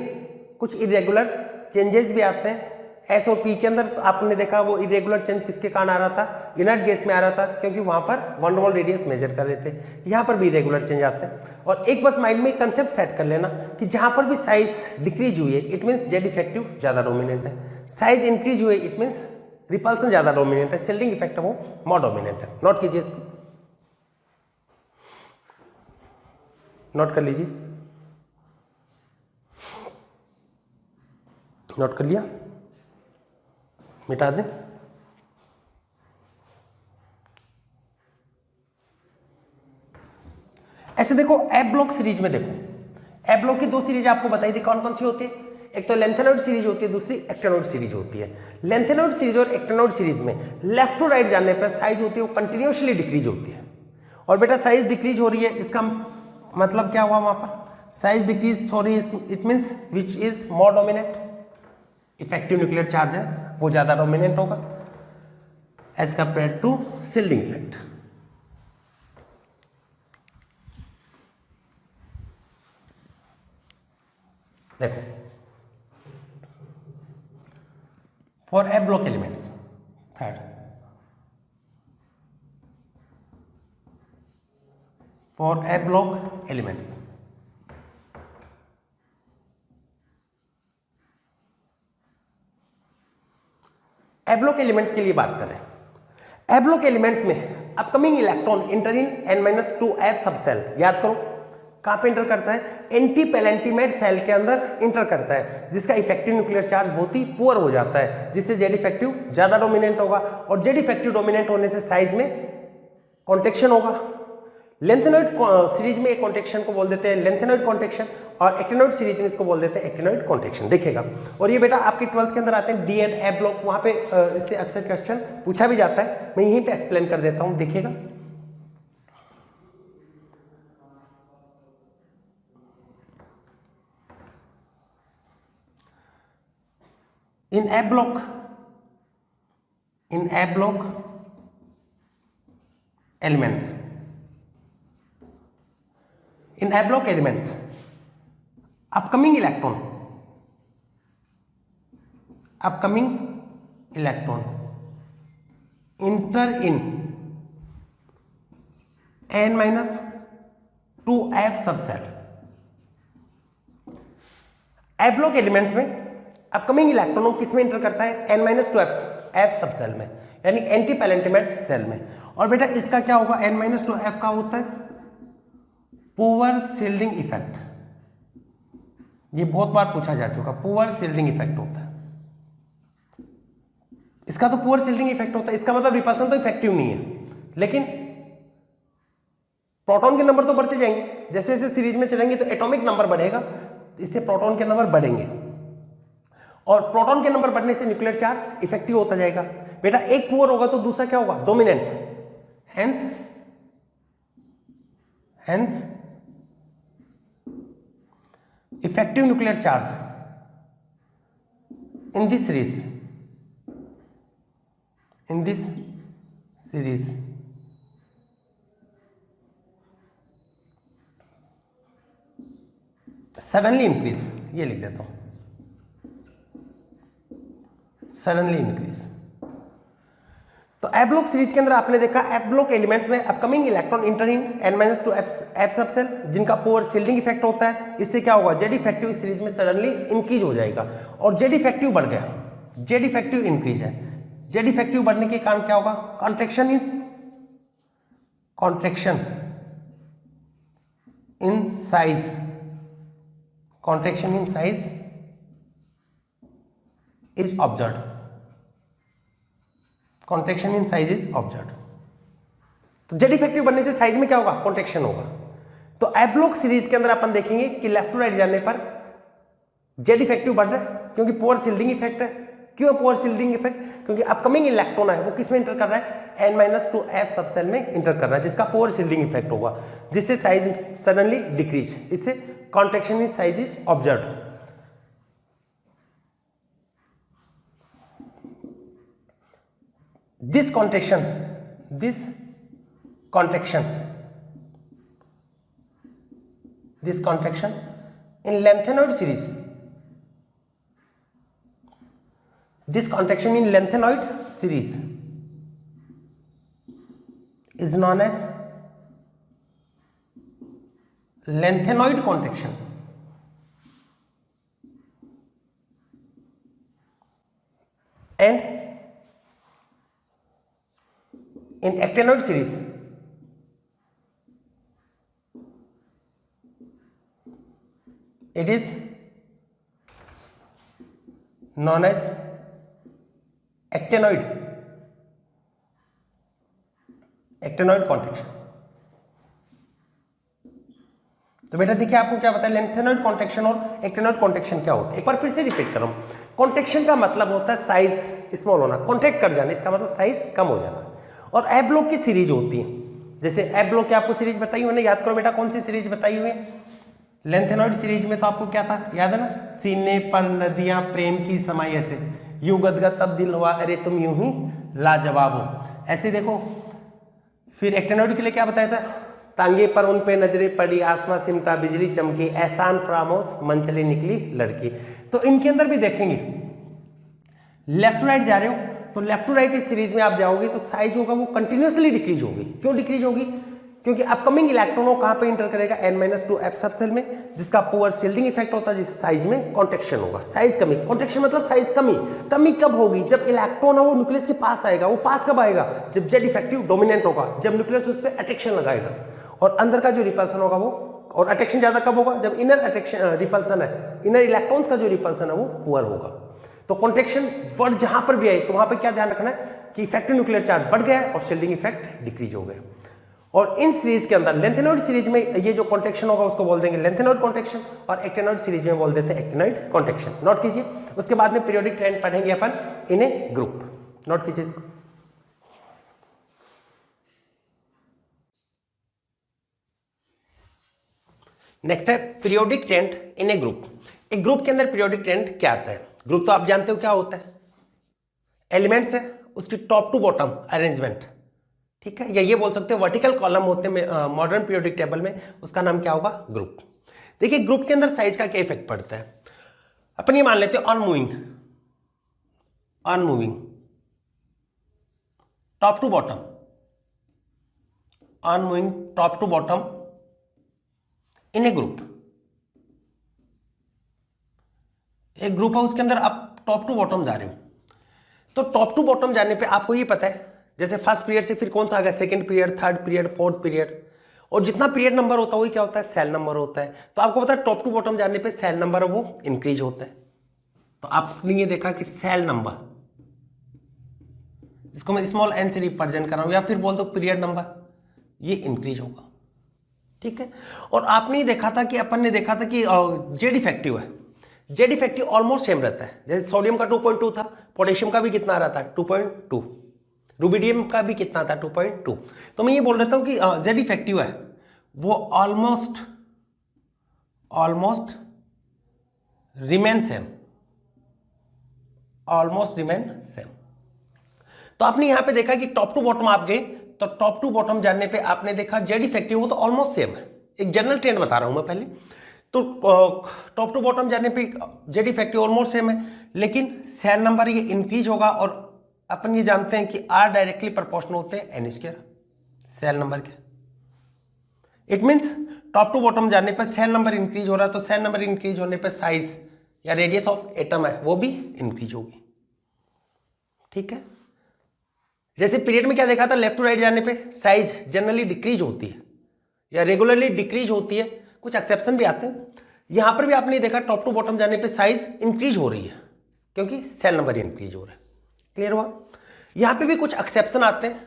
कुछ इरेगुलर चेंजेस भी आते हैं। एस और पी के अंदर तो आपने देखा वो इरेगुलर चेंज किसके कारण आ रहा था, इनर्ट गैस में आ रहा था, क्योंकि वहां पर वन वॉल रेडियस मेजर कर रहे थे। यहाँ पर भी इरेगुलर चेंज आते हैं। और एक बस माइंड में कंसेप्ट सेट कर लेना कि जहां पर भी साइज डिक्रीज हुई है इट मीन्स जेड इफेक्टिव ज्यादा डोमिनेंट है, साइज इंक्रीज हुई इट मीन्स रिपल्सन ज्यादा डोमिनेंट है, शिल्डिंग इफेक्ट है वो मोर डोमिनेंट है। नोट कीजिए इसको, नोट कर लीजिए, नोट कर लिया, मिटा दें। ऐसे देखो एफ ब्लॉक सीरीज में देखो, एफ ब्लॉक की दो सीरीज आपको बताई थी, कौन कौन सी होती है, एक तो लेंथेनॉइड सीरीज होती है, दूसरी एक्टेनॉइड सीरीज होती है। लेंथेनॉइड सीरीज और एक्टेनॉइड सीरीज में लेफ्ट टू राइट जाने पर साइज होती है वो कंटिन्यूसली डिक्रीज होती है। और बेटा साइज डिक्रीज हो रही है इसका मतलब क्या हुआ, वहां पर साइज डिक्रीज हो रही है, it means which is more dominant, effective nuclear charge है वो ज्यादा डोमिनेंट होगा as compared to shielding effect. देखो for A block elements, third for A block elements, A block elements के लिए बात करें, ए ब्लॉक एलिमेंट्स में upcoming electron enter in n-2f sub cell, याद करो कहां पे इंटर करता है, एंटी पेलेंटीमेट सेल के अंदर इंटर करता है, जिसका इफेक्टिव न्यूक्लियर चार्ज बहुत ही पुअर हो जाता है, जिससे जेड इफेक्टिव ज्यादा डोमिनेंट होगा, और जेड इफेक्टिव डोमिनेंट होने से साइज में कॉन्ट्रेक्शन होगा। लेंथेनॉइड सीरीज में एक कॉन्ट्रेक्शन को बोल देते हैं लेंथेनॉइड कॉन्ट्रेक्शन, और एक्टिनॉइड सीरीज में इसको बोल देते हैं एक्टिनॉइड कॉन्ट्रेक्शन। देखिएगा, और ये बेटा आपके 12th के अंदर आते हैं डी एंड ए ब्लॉक, वहां पे इससे अक्सर क्वेश्चन पूछा भी जाता है, मैं यहीं पे एक्सप्लेन कर देता हूं। देखिएगा, in A block elements, in a block elements upcoming electron enter in n-2f subcell। A block elements में अपकमिंग इलेक्ट्रॉन किस में इंटर करता है, n-2f सबसेल में, यानी एंटी पेलेंटीमेट सेल में। और बेटा इसका क्या होगा, n-2f का होता है पुअर शील्डिंग इफेक्ट, ये बहुत बार पूछा जा चुका, पुअर शील्डिंग इफेक्ट होता है इसका, तो पुअर शील्डिंग इफेक्ट होता है, इसका मतलब रिपल्सन तो इफेक्टिव नहीं है, लेकिन प्रोटॉन के नंबर तो बढ़ते जाएंगे, जैसे जैसे सीरीज में चलेंगे तो एटॉमिक नंबर बढ़ेगा, इससे प्रोटॉन के नंबर बढ़ेंगे, और प्रोटॉन के नंबर बढ़ने से न्यूक्लियर चार्ज इफेक्टिव होता जाएगा। बेटा एक पुअर होगा तो दूसरा क्या होगा, dominant, hence effective nuclear charge in this series suddenly increase, ये लिख देता हूं, suddenly increase। तो ए ब्लॉक सीरीज के अंदर आपने देखा एफ ब्लॉक एलिमेंट्स में upcoming electron enter in n-2f subshell, जिनका पुअर शील्डिंग इफेक्ट होता है, इससे क्या होगा, जेड इफेक्टिव इस सीरीज में सडनली इंक्रीज हो जाएगा, और जेड इफेक्टिव बढ़ गया, जेड इफेक्टिव इंक्रीज है, जेड इफेक्टिव बढ़ने के कारण क्या होगा, contraction in size is observed, contraction in size is observed. तो जेड इफेक्टिव बनने से साइज में क्या होगा, कॉन्ट्रेक्शन होगा। तो ए ब्लॉक सीरीज के अंदर अपन देखेंगे कि लेफ्ट टू राइट जाने पर जेड इफेक्टिव बढ़ रहा है, क्योंकि पुअर शील्डिंग इफेक्ट है। क्यों पुअर शील्डिंग इफेक्ट, क्योंकि अपकमिंग इलेक्ट्रॉन है वो किस में इंटर कर रहा है, n-2f सबसेल में इंटर कर रहा है, जिसका पुअर शील्डिंग इफेक्ट होगा, जिससे साइज सडनली डिक्रीज, इससे contraction in size is observed. This contraction in lanthanoid series, is known as lanthanoid contraction, and in actinoid series it is known as actinoid contraction। तो बेटा देखिए आपको क्या पता है, लेंथेनॉइड कॉन्ट्रैक्शन और एक्टिनॉइड कॉन्ट्रैक्शन क्या होता है, एक बार फिर से रिपीट कर रहा हूं। कॉन्ट्रैक्शन का मतलब होता है साइज स्मॉल होना, कॉन्ट्रैक्ट कर जाना, इसका मतलब साइज कम हो जाना। और ए ब्लॉक की सीरीज होती है, जैसे ए ब्लॉक की आपको सीरीज बताई हुई है, याद करो बेटा कौन सी सीरीज बताई हुई है, लेंथेनॉइड सीरीज में तो आपको क्या था, याद है ना, सीने पर नदियां प्रेम की समाई ऐसे, यूं गदगद तब दिल हुआ अरे तुम यूं ही लाजवाब हो, ऐसे देखो। फिर एक्टिनॉइड के लिए क्या बताया था, तांगे पर उन पे नजरें पड़ी, आसमां सिमटा, बिजली चमकी, एहसान फरामोश, मन चली निकली लड़की। तो इनके अंदर भी देखेंगे लेफ्ट टू राइट जा रहे हो तो लेफ्ट टू राइट इस सीरीज में आप जाओगे तो साइज होगा वो कंटिन्यूसली डिक्रीज होगी। क्यों डिक्रीज होगी? क्योंकि अपकमिंग इलेक्ट्रॉन को कहां पे इंटर करेगा? n-2 सब सेल में, जिसका पुअर शील्डिंग इफेक्ट होता है, जिस साइज में कॉन्ट्रेक्शन होगा, साइज कमी। कॉन्ट्रेक्शन मतलब साइज कमी। कमी कब होगी? जब इलेक्ट्रॉन है वो न्यूक्लियस के पास आएगा। वो पास कब आएगा? जब जेड इफेक्टिव डोमिनेंट होगा, जब न्यूक्लियस उस पर अट्रैक्शन लगाएगा, और अंदर का जो रिपल्सन होगा वो, और अट्रैक्शन ज्यादा कब होगा? जब इनर अट्रैक्शन रिपल्सन है, इनर इलेक्ट्रॉन्स का जो रिपल्सन है वो पुअर होगा। तो कॉन्ट्रेक्शन वर्ड जहां पर भी आए तो वहां पर क्या ध्यान रखना है कि इफेक्टिव न्यूक्लियर चार्ज बढ़ गया है और शील्डिंग इफेक्ट डिक्रीज हो गया। और इन सीरीज के अंदर लेंथेनॉइड सीरीज में ये जो कॉन्ट्रेक्शन होगा उसको बोल देंगे लेंथेनॉइड कॉन्ट्रेक्शन, और एक्टिनॉइड सीरीज में बोल देते हैं एक्टिनॉइड कॉन्ट्रेक्शन। नोट कीजिए। उसके बाद में पीरियोडिक ट्रेंड पढ़ेंगे अपन इन ए ग्रुप। नोट कीजिए इसको। नेक्स्ट है periodic trend in a group. एक ग्रुप के अंदर पीरियोडिक ट्रेंड क्या आता है? ग्रुप तो आप जानते हो क्या होता है, एलिमेंट्स है, उसकी टॉप टू बॉटम अरेंजमेंट, ठीक है, या ये बोल सकते हो वर्टिकल कॉलम होते हैं मॉडर्न पीरियोडिक टेबल में, उसका नाम क्या होगा? ग्रुप। देखिए ग्रुप के अंदर साइज का क्या इफेक्ट पड़ता है। अपन ये मान लेते हैं on moving top to bottom, on moving top to bottom in a group. एक ग्रुप है उसके अंदर आप टॉप टू बॉटम जा रहे हो, तो टॉप टू बॉटम जाने पे आपको ये पता है जैसे फर्स्ट पीरियड से फिर कौन सा आ गया? Second period, third period, fourth period, और जितना पीरियड नंबर होता है वही क्या होता है? सेल नंबर होता है। तो आपको पता है टॉप टू बॉटम जाने पे सेल नंबर वो इंक्रीज होता है। तो आपने ये देखा कि सेल नंबर, इसको मैं स्मॉल एन से रिप्रेजेंट कर रहा हूं, या फिर बोल दो पीरियड नंबर, ये इंक्रीज होगा, ठीक है। और आपने ये देखा था कि अपन ने देखा था कि जेड इफेक्टिव है, जेड इफेक्टिव ऑलमोस्ट सेम रहता है। जैसे सोडियम का 2.2 था, पोटेशियम का भी कितना आ रहा था? 2.2, रुबिडियम का भी कितना था? 2.2। तो मैं ये बोल रहा हूं कि जेड इफेक्टिव है वो almost remain same, almost remain same. तो आपने यहां पे देखा कि टॉप टू बॉटम आप गए तो टॉप टू बॉटम जानने पे आपने देखा जेड इफेक्टिव वो तो ऑलमोस्ट सेम है। एक जनरल ट्रेंड बता रहा हूं मैं पहले। तो टॉप टू बॉटम जाने पे जेड इफेक्टिव ऑलमोस्ट सेम है, लेकिन सेल नंबर ये इंक्रीज होगा, और अपन ये जानते हैं कि आर डायरेक्टली प्रोपोर्शनल होते हैं एन स्क्वायर सेल नंबर के। It means top to bottom जाने पर सेल नंबर इंक्रीज हो रहा है, तो सेल नंबर इंक्रीज होने पर साइज या रेडियस ऑफ एटम है वो भी इंक्रीज होगी, ठीक है। जैसे पीरियड में क्या देखा था? लेफ्ट टू राइट जाने पे साइज जनरली डिक्रीज होती है या रेगुलरली डिक्रीज होती है, कुछ एक्सेप्शन भी आते हैं। यहां पर भी आपने देखा टॉप टू बॉटम जाने पे साइज इंक्रीज हो रही है क्योंकि सेल नंबर इंक्रीज हो रहा है। क्लियर हुआ? यहां पे भी कुछ एक्सेप्शन आते हैं,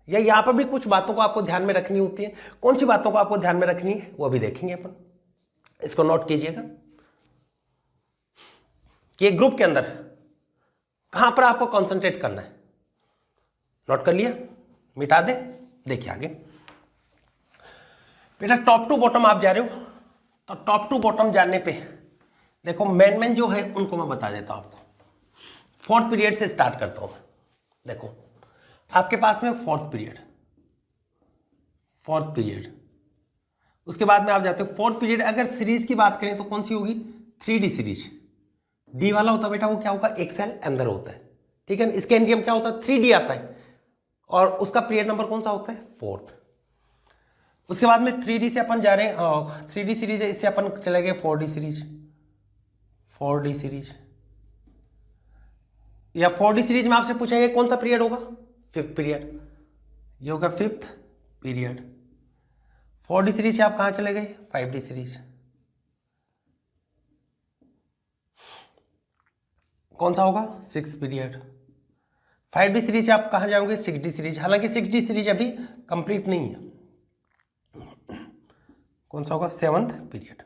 या यहां पर भी कुछ बातों को आपको ध्यान में रखनी होती है। कौन सी बातों को आपको ध्यान में रखनी है वो अभी देखेंगे अपन। इसको नोट कीजिएगा कि एक ग्रुप के अंदर कहां पर आपको कॉन्सेंट्रेट करना है। नोट कर लिया? मिटा दे। देखिए आगे बेटा, टॉप टू बॉटम आप जा रहे हो, तो टॉप टू बॉटम जाने पे देखो मेन जो है उनको मैं बता देता हूं आपको। फोर्थ पीरियड से स्टार्ट करता हूं मैं। देखो आपके पास में फोर्थ पीरियड, उसके बाद में आप जाते हो फोर्थ पीरियड। अगर सीरीज की बात करें तो कौन सी होगी? 3D series. डी वाला होता है बेटा, वो क्या होगा? एक सेल अंदर होता है, ठीक है। इसके एंडियम क्या होता है? 3D आता है, और उसका पीरियड नंबर कौन सा होता है? फोर्थ। उसके बाद में 3D से अपन जा रहे हैं, 3D सीरीज है, इससे अपन चले गए 4D सीरीज। या 4D सीरीज में आपसे पूछा गया कौन सा पीरियड होगा? Fifth period. ये होगा फिफ्थ पीरियड। 4D सीरीज से आप कहां चले गए? 5D series. कौन सा होगा? Sixth period. 5D सीरीज से आप कहां जाओगे? 6D series. हालांकि 6D सीरीज अभी कंप्लीट नहीं है। कौन सा होगा? सेवंथ पीरियड,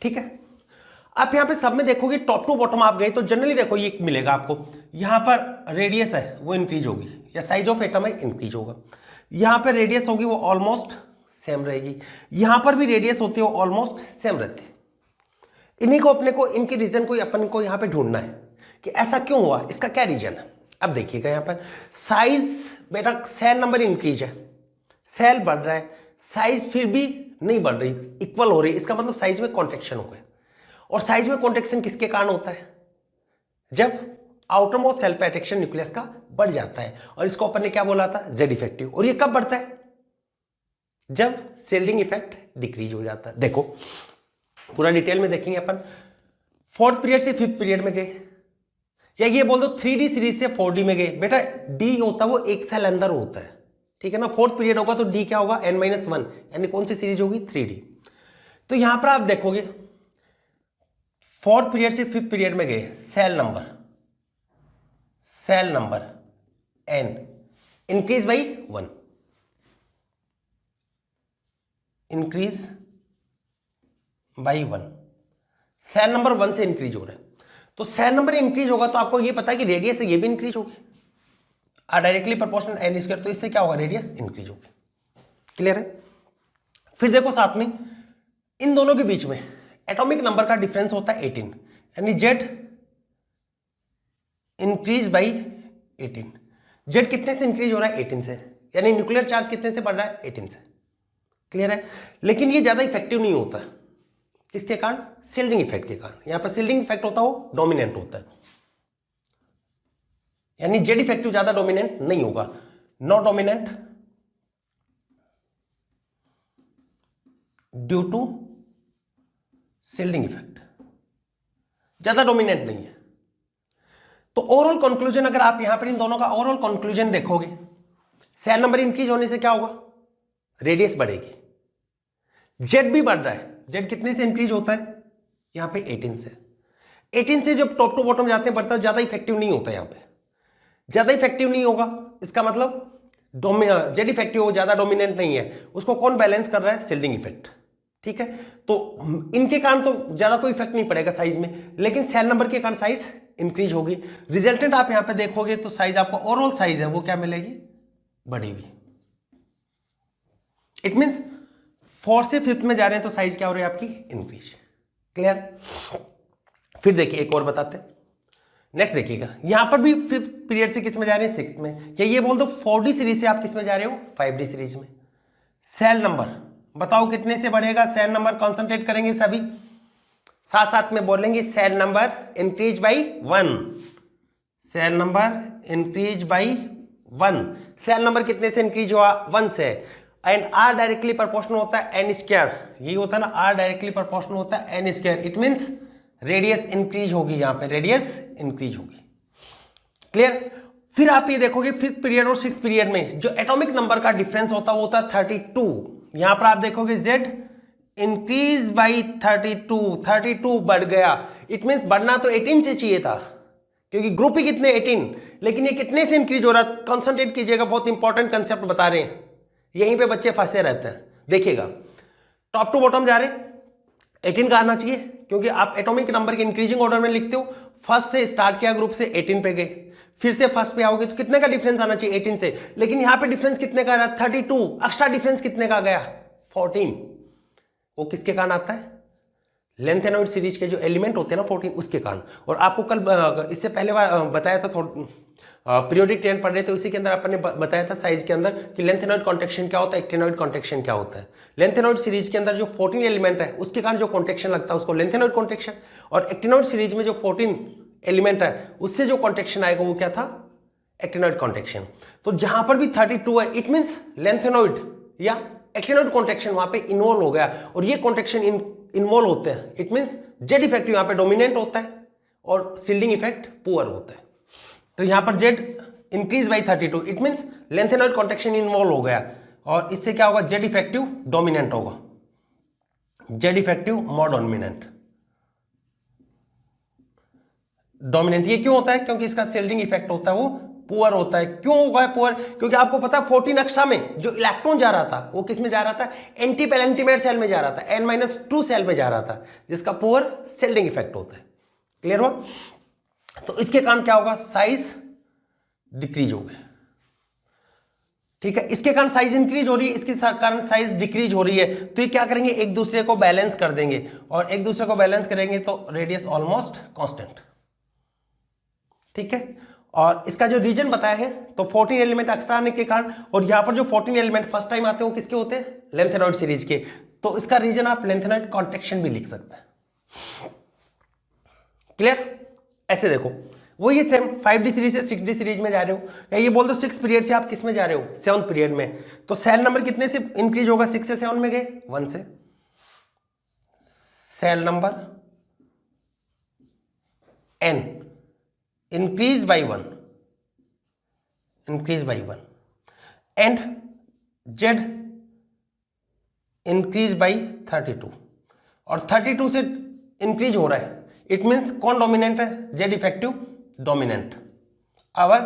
ठीक है। आप यहां पे सब में देखोगे टॉप टू बॉटम आप गए तो जनरली देखो ये मिलेगा आपको। यहां पर रेडियस है वो इंक्रीज होगी, या साइज ऑफ एटम है इंक्रीज होगा। यहां पर रेडियस होगी वो ऑलमोस्ट सेम रहेगी, यहां पर भी रेडियस होती है वो ऑलमोस्ट सेम रहती है। इन्हीं को अपने को, इनके रीजन को अपन को यहां पे ढूंढना है कि ऐसा क्यों हुआ, इसका क्या रीजन है। अब देखिएगा यहां पर साइज बेटा, सेल नंबर इंक्रीज है, सेल बढ़ रहा है, साइज फिर भी नहीं बढ़ रही, इक्वल हो रही, इसका मतलब साइज में कॉन्ट्रेक्शन हो गया। और साइज में कॉन्ट्रेक्शन किसके कारण होता है? जब आउटर मोस्ट सेल पे अट्रैक्शन न्यूक्लियस का बढ़ जाता है, और इसको अपन ने क्या बोला था? Z effective. और ये कब बढ़ता है? जब शेल्डिंग इफेक्ट डिक्रीज हो जाता है। देखो पूरा डिटेल में देखेंगे अपन। 4th पीरियड से 5th पीरियड में गए, या ये बोल दो 3D सीरीज से 4D में गए। बेटा डी होता है वो एक सेल अंदर होता है, ठीक है ना। 4th पीरियड होगा तो डी क्या होगा? n-1, यानी कौन सी सीरीज होगी? 3D। तो यहां पर आप देखोगे 4th पीरियड से 5th पीरियड में गए, shell number n increase by 1, increase by 1, shell number 1 से इंक्रीज हो रहा है। तो सेल नंबर इंक्रीज होगा तो आपको ये पता है कि रेडियस ये भी इंक्रीज होगी, r directly proportional n square, तो इससे क्या होगा? रेडियस इंक्रीज होगी। क्लियर है? फिर देखो साथ में इन दोनों के बीच में एटॉमिक नंबर का डिफरेंस होता है 18, यानी जेड इंक्रीज बाई 18। जेड कितने से इंक्रीज हो रहा है? 18 से, यानी न्यूक्लियर चार्ज कितने से बढ़ रहा है? 18 से। क्लियर है? लेकिन ये ज्यादा इफेक्टिव नहीं होता है, किसके कारण? शील्डिंग इफेक्ट के कारण। यहां पर शील्डिंग इफेक्ट होता है वो डोमिनेंट होता है, यानी जेड इफेक्टिव ज्यादा डोमिनेंट नहीं होगा, not dominant due to shielding effect, ज्यादा डोमिनेंट नहीं है। तो ओवरऑल कंक्लूजन, अगर आप यहां पर इन दोनों का ओवरऑल कंक्लूजन देखोगे, सेल नंबर इंक्रीज होने से क्या होगा? रेडियस बढ़ेगी। जेड भी बढ़ रहा है, जेड कितने से इंक्रीज होता है? यहां पे 18 से। 18 से जब टॉप टू बॉटम जाते हैं बढ़ता है, ज्यादा इफेक्टिव नहीं होता, यहां पे ज्यादा इफेक्टिव नहीं होगा। इसका मतलब जेड इफेक्टिव हो, ज्यादा डोमिनेंट नहीं है, उसको कौन बैलेंस कर रहा है? Shielding effect. ठीक है, तो इनके कारण तो ज्यादा कोई इफेक्ट नहीं पड़ेगा साइज में, लेकिन सेल नंबर के कारण साइज इंक्रीज होगी। रिजल्टेंट आप यहां पे देखोगे तो साइज आपको ओवरऑल साइज है वो क्या मिलेगी? बढ़ी हुई। इट मीन्स 4th से 5th में जा रहे हैं तो साइज क्या हो रही है आपकी? इंक्रीज। क्लियर? फिर देखिए एक और बताते हैं। नेक्स्ट देखिएगा, यहां पर भी 5th पीरियड से किस में जा रहे हैं? 6th में। या ये बोल दो 4D सीरीज से आप किस में जा रहे हो? 5D सीरीज में। सेल नंबर बताओ कितने से बढ़ेगा? सेल नंबर कॉन्सेंट्रेट करेंगे सभी साथ साथ में बोलेंगे, shell number increase by 1, shell number increase by 1। Shell number कितने से इंक्रीज हुआ? 1 से। एंड आर डायरेक्टली प्रोपोर्शनल होता है एन स्क्वायर, यही होता है ना, आर डायरेक्टली प्रोपोर्शनल होता है n square. It means radius increase होगी, यहां पे रेडियस इंक्रीज होगी। क्लियर? फिर आप ये देखोगे 5th पीरियड और 6th पीरियड में जो एटॉमिक नंबर का डिफरेंस होता है वो होता है 32। यहां पर आप देखोगे जेड इंक्रीज बाई 32 बढ़ गया। इट मींस बढ़ना तो 18 से चाहिए था, क्योंकि ग्रुप ही कितने? 18, लेकिन ये कितने से इंक्रीज हो रहा है? कॉन्सेंट्रेट कीजिएगा, बहुत इंपॉर्टेंट कंसेप्ट बता रहे हैं, यहीं पे बच्चे फंसे रहते हैं। देखिएगा टॉप टू बॉटम जा रहे हैं, 18 का आना चाहिए, क्योंकि आप एटॉमिक नंबर के इंक्रीजिंग ऑर्डर में लिखते हो। फर्स्ट से स्टार्ट किया ग्रुप से 18 पे गए, फिर से फर्स्ट पे आओगे तो कितने का डिफरेंस आना चाहिए? 18 से। लेकिन यहां पे डिफरेंस कितने का आ रहा है? 32। एक्स्ट्रा डिफरेंस कितने का आ गया? 14। वो किसके कारण आता है? लेंथेनॉइड सीरीज के जो एलिमेंट होते हैं ना 14, उसके कारण। और आपको कल इससे पहले बार बताया था, थोड़ा पीरियोडिक टेबल पढ़ रहे थे, उसी के अंदर अपन ने बताया था साइज के अंदर कि लेंथेनॉइड कॉन्ट्रैक्शन क्या होता है, एक्टिनॉइड कॉन्ट्रैक्शन क्या होता है। लेंथेनॉइड सीरीज के अंदर जो 14 एलिमेंट है उसके कारण जो कॉन्ट्रैक्शन लगता है उसको लेंथेनॉइड कॉन्ट्रैक्शन, और एक्टिनॉइड सीरीज में जो 14 एलिमेंट है उससे जो कॉन्ट्रैक्शन आएगा वो क्या था? Actinoid contraction. तो जहां पर भी 32 है, इट मींस लेंथेनॉइड या एक्टिनॉइड कॉन्ट्रैक्शन वहां पे इन्वॉल्व हो गया, और ये कॉन्ट्रैक्शन इन्वॉल्व होते हैं। इट मींस जेड इफेक्ट यहां पे डोमिनेंट होता है और शील्डिंग इफेक्ट पुअर होता है। तो यहां पर Z increase by 32, it means lanthanoid contraction involve हो गया, और इससे क्या होगा? जेड इफेक्टिव डोमिनेंट होगा, जेड इफेक्टिव मोर डोमिनेंट। ये क्यों होता है? क्योंकि इसका शील्डिंग इफेक्ट होता है वो पुअर होता है। क्यों होगा पुअर? क्योंकि आपको पता है 14 एक्स्ट्रा में जो इलेक्ट्रॉन जा रहा था वो किस में जा रहा था? एंटी पेलेंटीमेर सेल में जा रहा था, n-2 सेल में जा रहा था, जिसका पुअर शील्डिंग इफेक्ट होता है। क्लियर हुआ? तो इसके कारण क्या होगा? साइज डिक्रीज हो गया। ठीक है, इसके कारण साइज इंक्रीज हो रही है, इसके कारण साइज डिक्रीज हो रही है, तो ये क्या करेंगे? एक दूसरे को बैलेंस कर देंगे, और एक दूसरे को बैलेंस करेंगे तो रेडियस ऑलमोस्ट कांस्टेंट। ठीक है, और इसका जो रीजन बताया है तो 14 एलिमेंट एक्स्ट्रा आने के कारण, और यहाँ पर जो 14 एलिमेंट फर्स्ट टाइम आते हैं वो किसके होते हैं, लेंथेनॉइड सीरीज के। तो इसका रीजन आप लेंथेनॉइड कॉन्ट्रैक्शन भी लिख सकते हैं। क्लियर? ऐसे देखो वो ये सेम 5D सीरीज से 6D सीरीज में जा रहे हो, या ये बोल दो 6 पीरियड से आप किस में जा रहे हो, 7th पीरियड में। तो सेल नंबर कितने से इंक्रीज होगा, 6 से 7 में गए, 1 से। Shell number n increase by 1, increase by 1, and z increase by 32, और 32 से इंक्रीज हो रहा है। इट मीन्स कौन डोमिनेंट है, Z effective dominant, our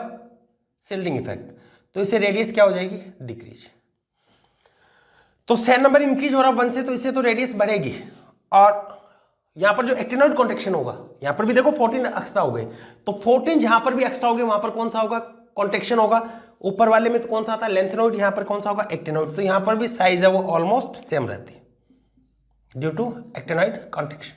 shielding effect. तो इससे रेडियस क्या हो जाएगी, डिक्रीज। तो सेल नंबर इंक्रीज हो रहा है 1 से, तो इससे तो रेडियस बढ़ेगी। और यहां पर जो एक्टिनॉइड कॉन्ट्रैक्शन होगा, यहां पर भी देखो 14 एक्स्ट्रा हो गए, तो 14 जहां पर भी एक्स्ट्रा हो गए वहां पर कौन सा होगा, कॉन्ट्रैक्शन होगा। ऊपर वाले में तो कौन सा आता है, लेंथेनॉइड, यहां पर कौन सा होगा, एक्टिनॉइड। तो यहां पर भी साइज है वो ऑलमोस्ट सेम रहती है ड्यू टू एक्टिनॉइड कॉन्ट्रैक्शन।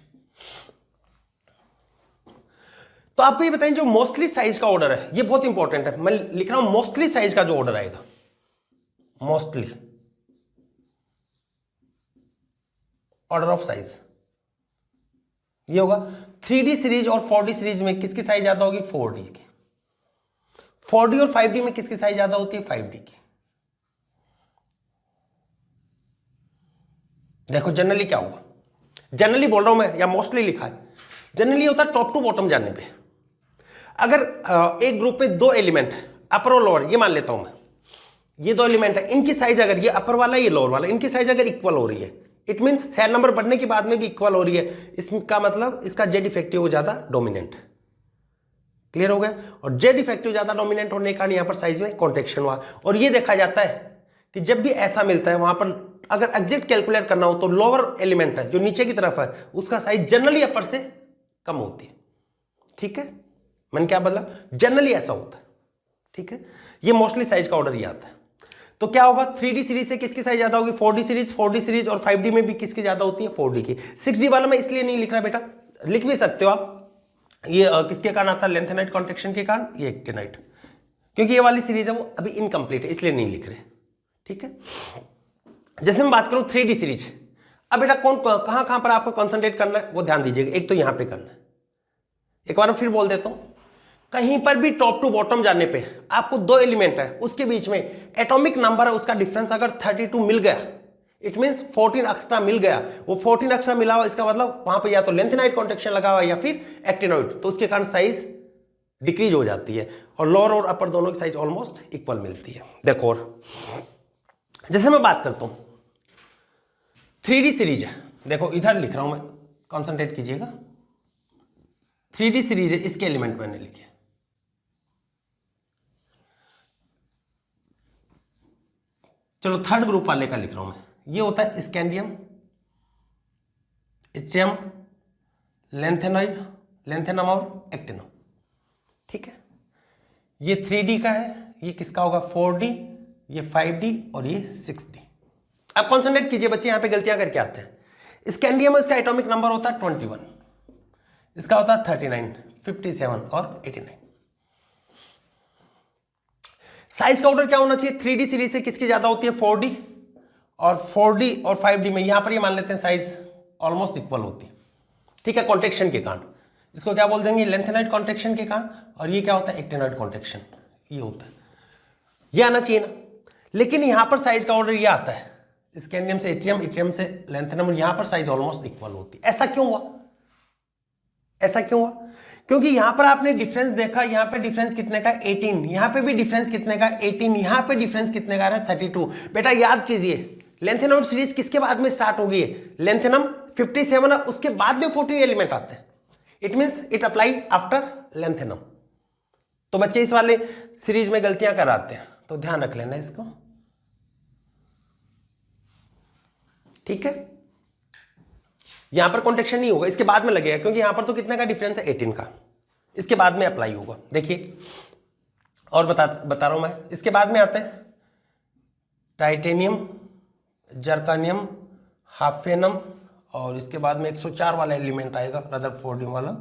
तो आपको ये बताएं जो मोस्टली साइज का ऑर्डर है, ये बहुत इंपॉर्टेंट है, मैं लिख रहा हूं मोस्टली साइज का जो ऑर्डर आएगा, मोस्टली ऑर्डर ऑफ साइज ये होगा 3D सीरीज और 4D सीरीज में किसकी साइज ज्यादा होगी, 4D की। 4D और 5D में किसकी साइज ज्यादा होती है, 5D की। देखो जनरली क्या होगा, जनरली बोल रहा हूं मैं या मोस्टली लिखा है, जनरली होता है टॉप टू बॉटम जाने पे। अगर एक ग्रुप में 2 एलिमेंट अपर और लोअर, ये मान लेता हूं मैं, ये 2 एलिमेंट है, इनकी साइज अगर ये अपर वाला ये लोअर वाला, इनकी साइज अगर इक्वल हो रही है, इट मीन्स सेल नंबर बढ़ने के बाद में भी इक्वल हो रही है, इसका मतलब इसका जेड इफेक्टिव हो ज्यादा डोमिनेंट। क्लियर हो गया? और जेड इफेक्टिव ज्यादा डोमिनेंट होने के कारण यहां पर साइज में कॉन्ट्रैक्शन हुआ। और ये देखा जाता है कि जब भी ऐसा मिलता है वहां पर अगर एग्जैक्ट कैलकुलेट करना हो तो लोअर एलिमेंट है जो नीचे की तरफ है उसका साइज जनरली अपर से कम होती है। ठीक है, मैंने क्या बोला, जनरली ऐसा होता है। ठीक है, ये मोस्टली साइज का ऑर्डर ये आता है। तो क्या होगा, 3D सीरीज से किसकी साइज ज्यादा होगी, 4D सीरीज, 4D सीरीज, और 5D में भी किसकी ज्यादा होती है, 4D की। 6D वाला मैं इसलिए नहीं लिख रहा बेटा, लिख भी सकते हो आप, ये किसके कारण आता है, लेंथेनॉइड कॉन्ट्रैक्शन के कारण, ये एक्टिनॉइड, क्योंकि ये वाली सीरीज है वो अभी इनकम्प्लीट है इसलिए नहीं लिख रहे। ठीक है, जैसे मैं बात करूं 3D सीरीज, अब बेटा कौन कहां कहां पर आपको कॉन्सेंट्रेट करना है वो ध्यान दीजिएगा। एक तो यहां पे करना है, एक बार फिर बोल देता हूं, कहीं पर भी टॉप टू बॉटम जाने पे आपको 2 एलिमेंट है उसके बीच में एटॉमिक नंबर है उसका डिफरेंस अगर 32 मिल गया, इट मींस 14 एक्स्ट्रा मिल गया, वो 14 एक्स्ट्रा मिला हुआ, इसका मतलब वहां पर या तो लेंथेनॉइड कॉन्ट्रैक्शन लगा हुआ या फिर एक्टिनॉइड, तो उसके कारण साइज डिक्रीज हो जाती है और लोअर और अपर दोनों की साइज ऑलमोस्ट इक्वल मिलती है। देखो, और जैसे मैं बात करता हूं 3D सीरीज है, देखो इधर लिख रहा हूं मैं, कॉन्सेंट्रेट कीजिएगा। 3D सीरीज है, इसके एलिमेंट मैंने लिखे, चलो थर्ड ग्रुप वाले का लिख रहा हूं मैं, ये होता है स्कैंडियम, इट्रियम, लेंथेनॉइड, लेंथेनम और एक्टिनम। ठीक है, ये 3D का है, ये किसका होगा, 4D, ये 5D और ये 6D। अब कॉन्सेंट्रेट कीजिए बच्चे, यहां पे गलतियां करके आते हैं। स्कैंडियम में इसका एटॉमिक नंबर होता है 21, इसका होता है 39, 57 और 89। साइज का ऑर्डर क्या होना चाहिए, 3D सीरीज से किसकी ज्यादा होती है, 4D, और 4D और 5D में यहां पर ये मान लेते हैं साइज ऑलमोस्ट इक्वल होती है। ठीक है, कॉन्ट्रैक्शन के कारण, इसको क्या बोल देंगे, लेंथेनॉइड कॉन्ट्रैक्शन के कारण, और ये क्या होता है, एक्टिनॉइड कॉन्ट्रैक्शन, ये होता है, ये आना चाहिए ना। लेकिन यहां पर साइज का ऑर्डर ये आता है, स्कैंडियम से इट्रियम, इट्रियम से लेंथेनम, और यहां पर साइज ऑलमोस्ट इक्वल होती है। ऐसा क्यों हुआ, ऐसा क्यों हुआ, क्योंकि यहां पर आपने डिफरेंस देखा, यहां पे डिफरेंस कितने का, 18, यहां पे भी डिफरेंस कितने का, 18, यहां पे डिफरेंस कितने का आ रहा है, 32। बेटा याद कीजिए, लेंथेनॉइड सीरीज किसके बाद में स्टार्ट होगी है, लेंथेनम 57 है, उसके बाद में 14 एलिमेंट आते हैं, it means it apply after lanthanum. तो बच्चे इस वाले सीरीज में गलतियां कराते हैं, तो ध्यान रख लेना इसको। ठीक है, यहां पर कॉन्ट्रैक्शन नहीं होगा, इसके बाद में लगेगा, क्योंकि यहां पर तो कितने का डिफरेंस है, 18 का, इसके बाद में अप्लाई होगा। देखिए और बता रहा हूं मैं, इसके बाद में आते हैं टाइटेनियम, जर्कानियम, हाफेनम, और इसके बाद में 104 वाला एलिमेंट आएगा, रदरफोर्ड वाला,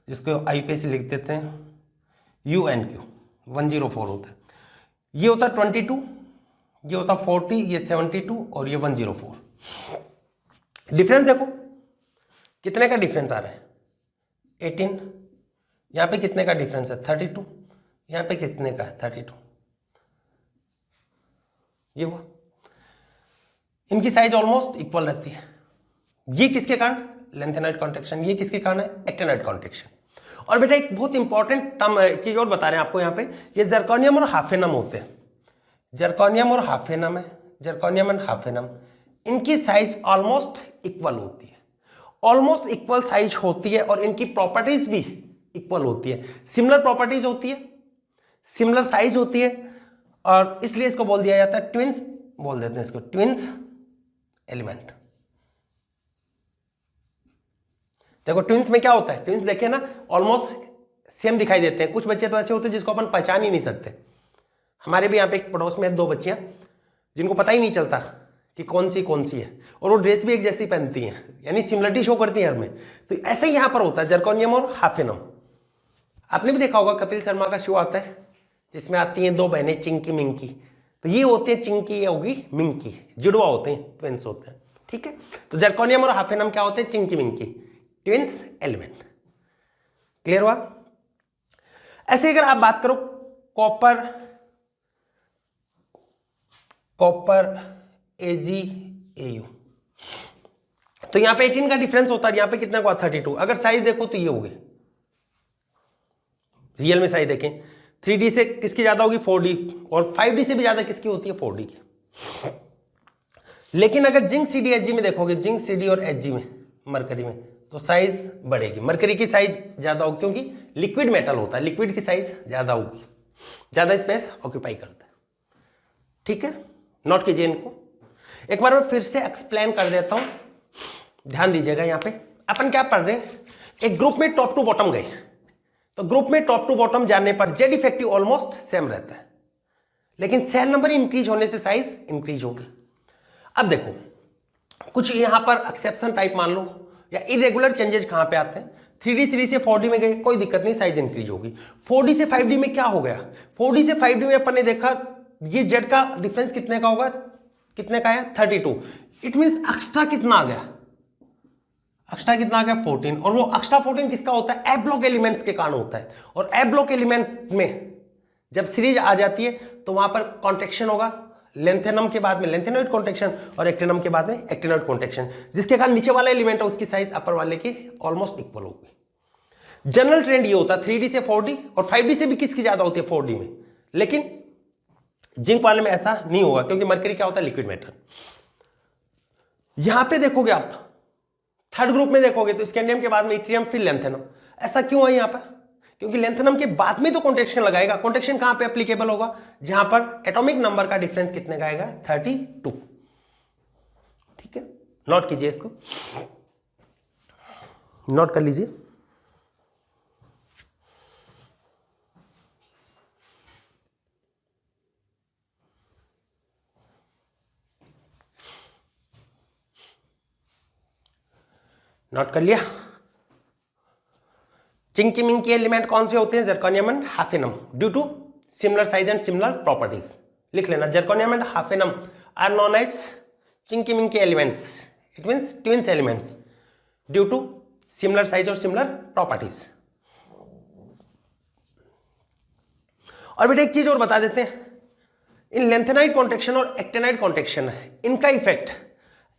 जिसको आई पे से लिख देते हैं UnQ। 104 होता है। ये होता है 22, ये होता है 40, ये 72 और ये 104। डिफरेंस देखो कितने का डिफरेंस आ रहा है, 18। यहाँ पे कितने का डिफरेंस है, 32। यहाँ पे कितने का है, 32। ये हुआ, इनकी साइज ऑलमोस्ट इक्वल रहती है। ये किसके कारण, लेंथेनॉइड कॉन्ट्रैक्शन। ये किसके कारण है, एक्टिनॉइड कॉन्ट्रैक्शन। और बेटा एक बहुत इंपॉर्टेंट टर्म चीज और बता रहे हैं आपको यहाँ पे, ये जर्कोनियम और हाफेनम होते हैं। जर्कोनियम और हाफेनम है, जर्कोनियम एंड हाफेनम, इनकी साइज ऑलमोस्ट इक्वल होती है, ऑलमोस्ट इक्वल साइज होती है और इनकी प्रॉपर्टीज भी इक्वल होती है, सिमिलर प्रॉपर्टीज होती है, सिमिलर साइज होती है, और इसलिए इसको बोल दिया जाता है ट्विंस, बोल देते हैं इसको ट्विंस एलिमेंट। देखो ट्विंस में क्या होता है, ट्विंस देखिए ना ऑलमोस्ट सेम दिखाई देते हैं। कुछ बच्चे तो ऐसे होते हैं जिसको अपन पहचान ही नहीं सकते। हमारे भी यहाँ पे एक पड़ोस में 2 बच्चियां जिनको पता ही नहीं चलता कि कौन सी है, और वो ड्रेस भी एक जैसी पहनती हैं, यानी सिमिलरिटी शो करती है हर में। तो ऐसे ही यहाँ पर होता है जर्कोनियम और हाफेनम। आपने भी देखा होगा कपिल शर्मा का शो आता है जिसमें आती हैं 2 बहनें चिंकी मिंकी, तो ये होते हैं चिंकी, ये होगी मिंकी, जुड़वा होते हैं, ट्विंस होते हैं। ठीक है, तो जर्कोनियम और हाफेनम क्या होते हैं, Chinki Minki, twins element. Clear हुआ। ऐसे अगर आप बात करो कॉपर AgAu, तो यहां पे 18 का डिफरेंस होता है, यहां पे कितना का 32। अगर साइज देखो तो ये होगी, रियल में साइज देखें 3D से किसकी ज्यादा होगी, 4D, और 5D से भी ज्यादा किसकी होती है, 4D की। लेकिन अगर जिंक CD Hg में देखोगे, जिंक CD और Hg में, मरकरी में, तो साइज बढ़ेगी। मरकरी की साइज ज्यादा होगी क्योंकि लिक्विड मेटल होता है, लिक्विड की साइज ज्यादा होगी, ज्यादा स्पेस ऑक्यूपाई करता है। ठीक है, नोट कीजिए इनको। एक बार मैं फिर से एक्सप्लेन कर देता हूं, ध्यान दीजिएगा। यहां पे अपन क्या पढ़ रहे हैं, एक ग्रुप में टॉप टू बॉटम गए, तो ग्रुप में टॉप टू बॉटम जाने पर जेड इफेक्टिव ऑलमोस्ट सेम रहता है, लेकिन सेल नंबर इंक्रीज होने से साइज इंक्रीज होगी। अब देखो कुछ यहां पर एक्सेप्शन टाइप मान लो, या इरेगुलर चेंजेस कहां पे आते हैं, 3D सीरीज से 4D में गए, कोई दिक्कत नहीं, साइज इंक्रीज होगी। 4D से 5D में क्या हो गया, 4D से 5D में अपन ने देखा ये जेड का डिफरेंस कितने का होगा, कितने का है, 32। इट मींस एक्स्ट्रा कितना आ गया, एक्स्ट्रा कितना आ गया, 14। और वो एक्स्ट्रा 14 किसका होता है, ए ब्लॉक एलिमेंट्स के कारण होता है। और ए ब्लॉक एलिमेंट में जब सीरीज आ जाती है तो वहां पर कॉन्ट्रैक्शन होगा, लेंथेनम के बाद में लेंथेनॉइड कॉन्ट्रैक्शन और एक्टिनम के बाद में एक्टिनॉइड कॉन्ट्रैक्शन, जिसके कारण नीचे वाला एलिमेंट है उसकी साइज अपर वाले की ऑलमोस्ट इक्वल होगी। जनरल ट्रेंड ये होता है 3D से 4D, और 5D से भी किसकी ज्यादा होती है, 4D में। लेकिन जिंक वाले में ऐसा नहीं होगा क्योंकि मरकरी क्या होता है, लिक्विड मेटल। यहां पे देखोगे आप थर्ड ग्रुप में देखोगे तो स्कैंडियम के बाद में इट्रियम, फिर लेंथेनम। ऐसा क्यों है यहां पर, क्योंकि लेंथेनम के बाद में तो कॉन्ट्रैक्शन लगाएगा। कॉन्ट्रैक्शन कहां पे एप्लीकेबल होगा, जहां पर एटॉमिक नंबर का डिफरेंस कितने का आएगा, 32। ठीक है, नोट कीजिए इसको, नोट कर लीजिए। नोट कर लिया। चिंकी मिंकी एलिमेंट कौन से होते हैं, zirconium and hafnium, due to similar size and similar properties. लिख लेना, zirconium and hafnium are known as chinky minky elements, it means twins elements, due to similar size और सिमिलर प्रॉपर्टीज। और बेटा एक चीज और बता देते हैं, इन लेंथेनाइड कॉन्ट्रैक्शन और एक्टिनाइड कॉन्ट्रैक्शन इनका इफेक्ट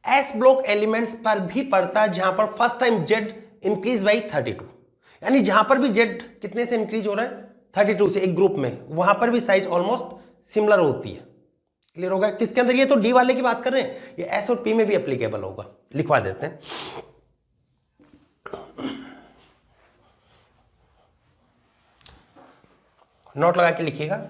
एस ब्लॉक एलिमेंट्स पर भी पड़ता है, जहां पर first time Z increase by 32, यानी जहां पर भी जेड कितने से इंक्रीज हो रहा है, 32 से एक ग्रुप में, वहां पर भी साइज ऑलमोस्ट सिमिलर होती है। क्लियर होगा, किसके अंदर, ये तो डी वाले की बात कर रहे हैं, ये एस और पी में भी एप्लीकेबल होगा। लिखवा देते हैं, नोट लगा के लिखिएगा।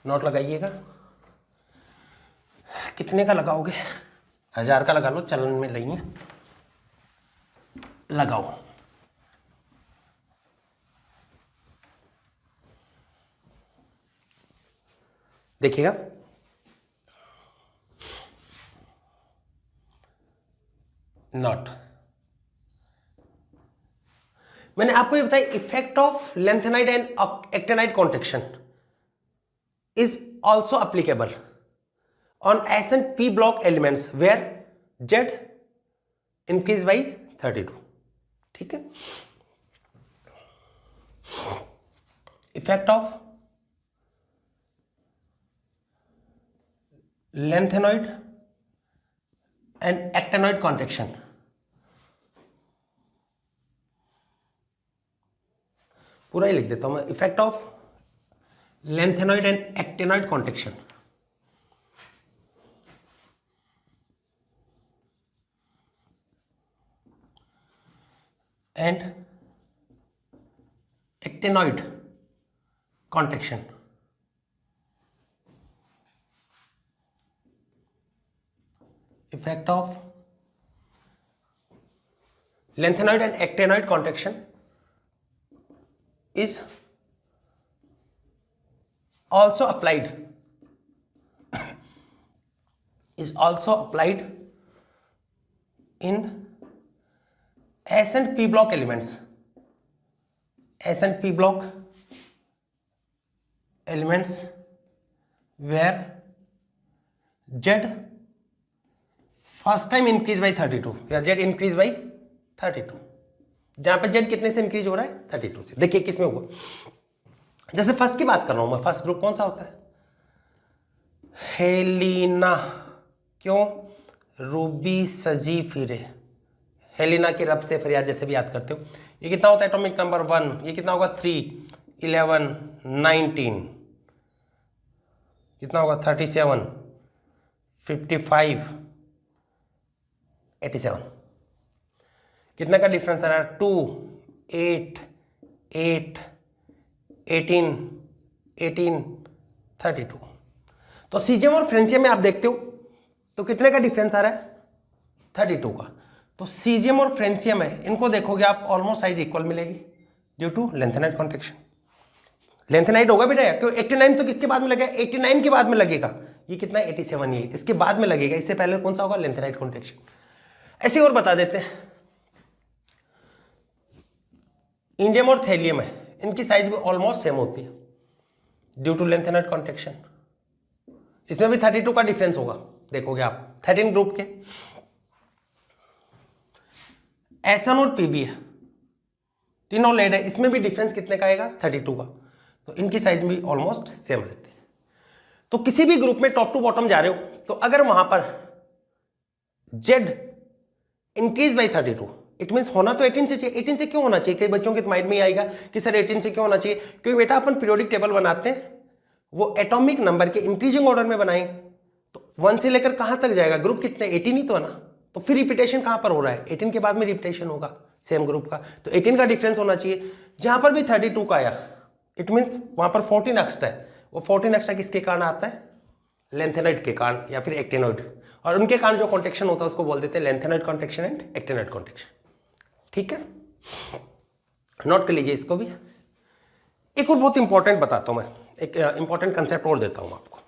नोट लगाइएगा। कितने का लगाओगे, 1000 का लगा लो, चलन में लेंगे, लगाओ। देखिएगा नॉट। मैंने आपको ये बताया effect of lanthanide and actinide contraction is also applicable on s and p block elements where z increase by 32। ठीक है, effect of lanthanoid and actinoid contraction पूरा ही लिख देता हूं मैं, effect of lanthanoid and actinoid contraction and actinoid contraction effect of lengthenoid and actinoid contraction is also applied in S and P block elements, S and P block elements where Z first time increase by 32 या Z increase by 32, जहां पे Z कितने से increase हो रहा है 32 से। देखिए किसमें हुआ, जैसे फर्स्ट की बात कर रहा हूं मैं, फर्स्ट ग्रुप कौन सा होता है, हेलिना, क्यों, रूबी सजी फिरे, हेलिना की रब से फरियाद जैसे भी याद करते हो। ये कितना होता है एटॉमिक नंबर 1, ये कितना होगा 3, 11, 19, कितना होगा 37, 55, 87, कितना का डिफरेंस आ रहा है 2, 8, 8, 18, 18, 32। तो सीजियम और फ्रेंसियम में आप देखते हो तो कितने का डिफरेंस आ रहा है 32 का। तो सीजियम और फ्रेंसियम है, इनको देखोगे आप ऑलमोस्ट साइज इक्वल मिलेगी due to lanthanide contraction. Lanthanide होगा बेटा, क्यों 89 तो किसके बाद में लगेगा, 89 के बाद में लगेगा। ये कितना 87, ये इसके बाद में लगेगा, इससे पहले कौन सा होगा लेंथेनाइड कॉन्ट्रैक्शन। ऐसे और बता देते हैं, इंडियम और थैलियम है, इनकी साइज भी ऑलमोस्ट सेम होती है ड्यू टू लेंथेनाइड कॉन्ट्रैक्शन। इसमें भी 32 का डिफरेंस होगा, देखोगे आप 13 ग्रुप के। एसएन और पीबी है, तीनों लेड है, इसमें भी डिफरेंस कितने का आएगा 32 का। तो इनकी साइज भी ऑलमोस्ट सेम रहती है। तो किसी भी ग्रुप में टॉप टू बॉटम जा रहे हो तो अगर वहां पर Z increase by 32, it means होना तो 18 से चाहिए। 18 से क्यों होना चाहिए, कई बच्चों के माइंड में आएगा कि सर 18 से क्यों होना चाहिए, क्योंकि बेटा अपन पीरियोडिक टेबल बनाते हैं वो एटॉमिक नंबर के इंक्रीजिंग ऑर्डर में बनाएं, तो 1 से लेकर कहां तक जाएगा, ग्रुप कितने 18 ही तो है ना। तो फिर रिपीटेशन कहां पर हो रहा है, 18 के बाद में रिपीटेशन होगा सेम ग्रुप का, तो 18 का डिफरेंस होना चाहिए। जहां पर भी 32 का आया इट मीन्स वहां पर 14 एक्स्ट्रा है, वो 14 एक्स्ट्रा किसके कारण आता है, लेंथेनाइड के कारण या फिर एक्टेनॉइड, और उनके कारण जो कॉन्ट्रैक्शन होता है उसको बोल देते हैं lanthanide contraction and actinoid contraction. ठीक है, नोट कर लीजिए इसको भी। एक और बहुत इंपॉर्टेंट बताता हूं मैं, एक इंपॉर्टेंट कंसेप्ट और देता हूं आपको।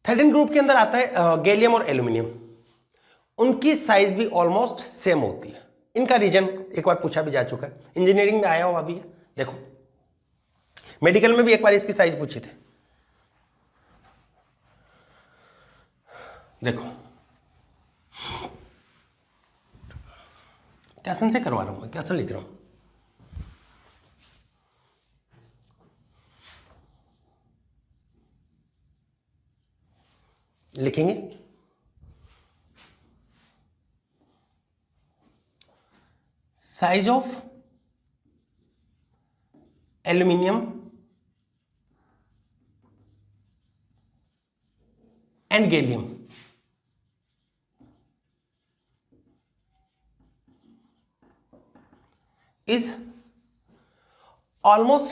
13 ग्रुप के अंदर आता है गैलियम और एल्यूमिनियम, उनकी साइज भी ऑलमोस्ट सेम होती है। इनका रीजन एक बार पूछा भी जा चुका है, इंजीनियरिंग में आया हुआ भी है, देखो मेडिकल में भी एक बार इसकी साइज पूछी थे। देखो क्या से करवा रहा हूं मैं, क्या लिख रहा हूं, लिखेंगे size of aluminium and gallium is almost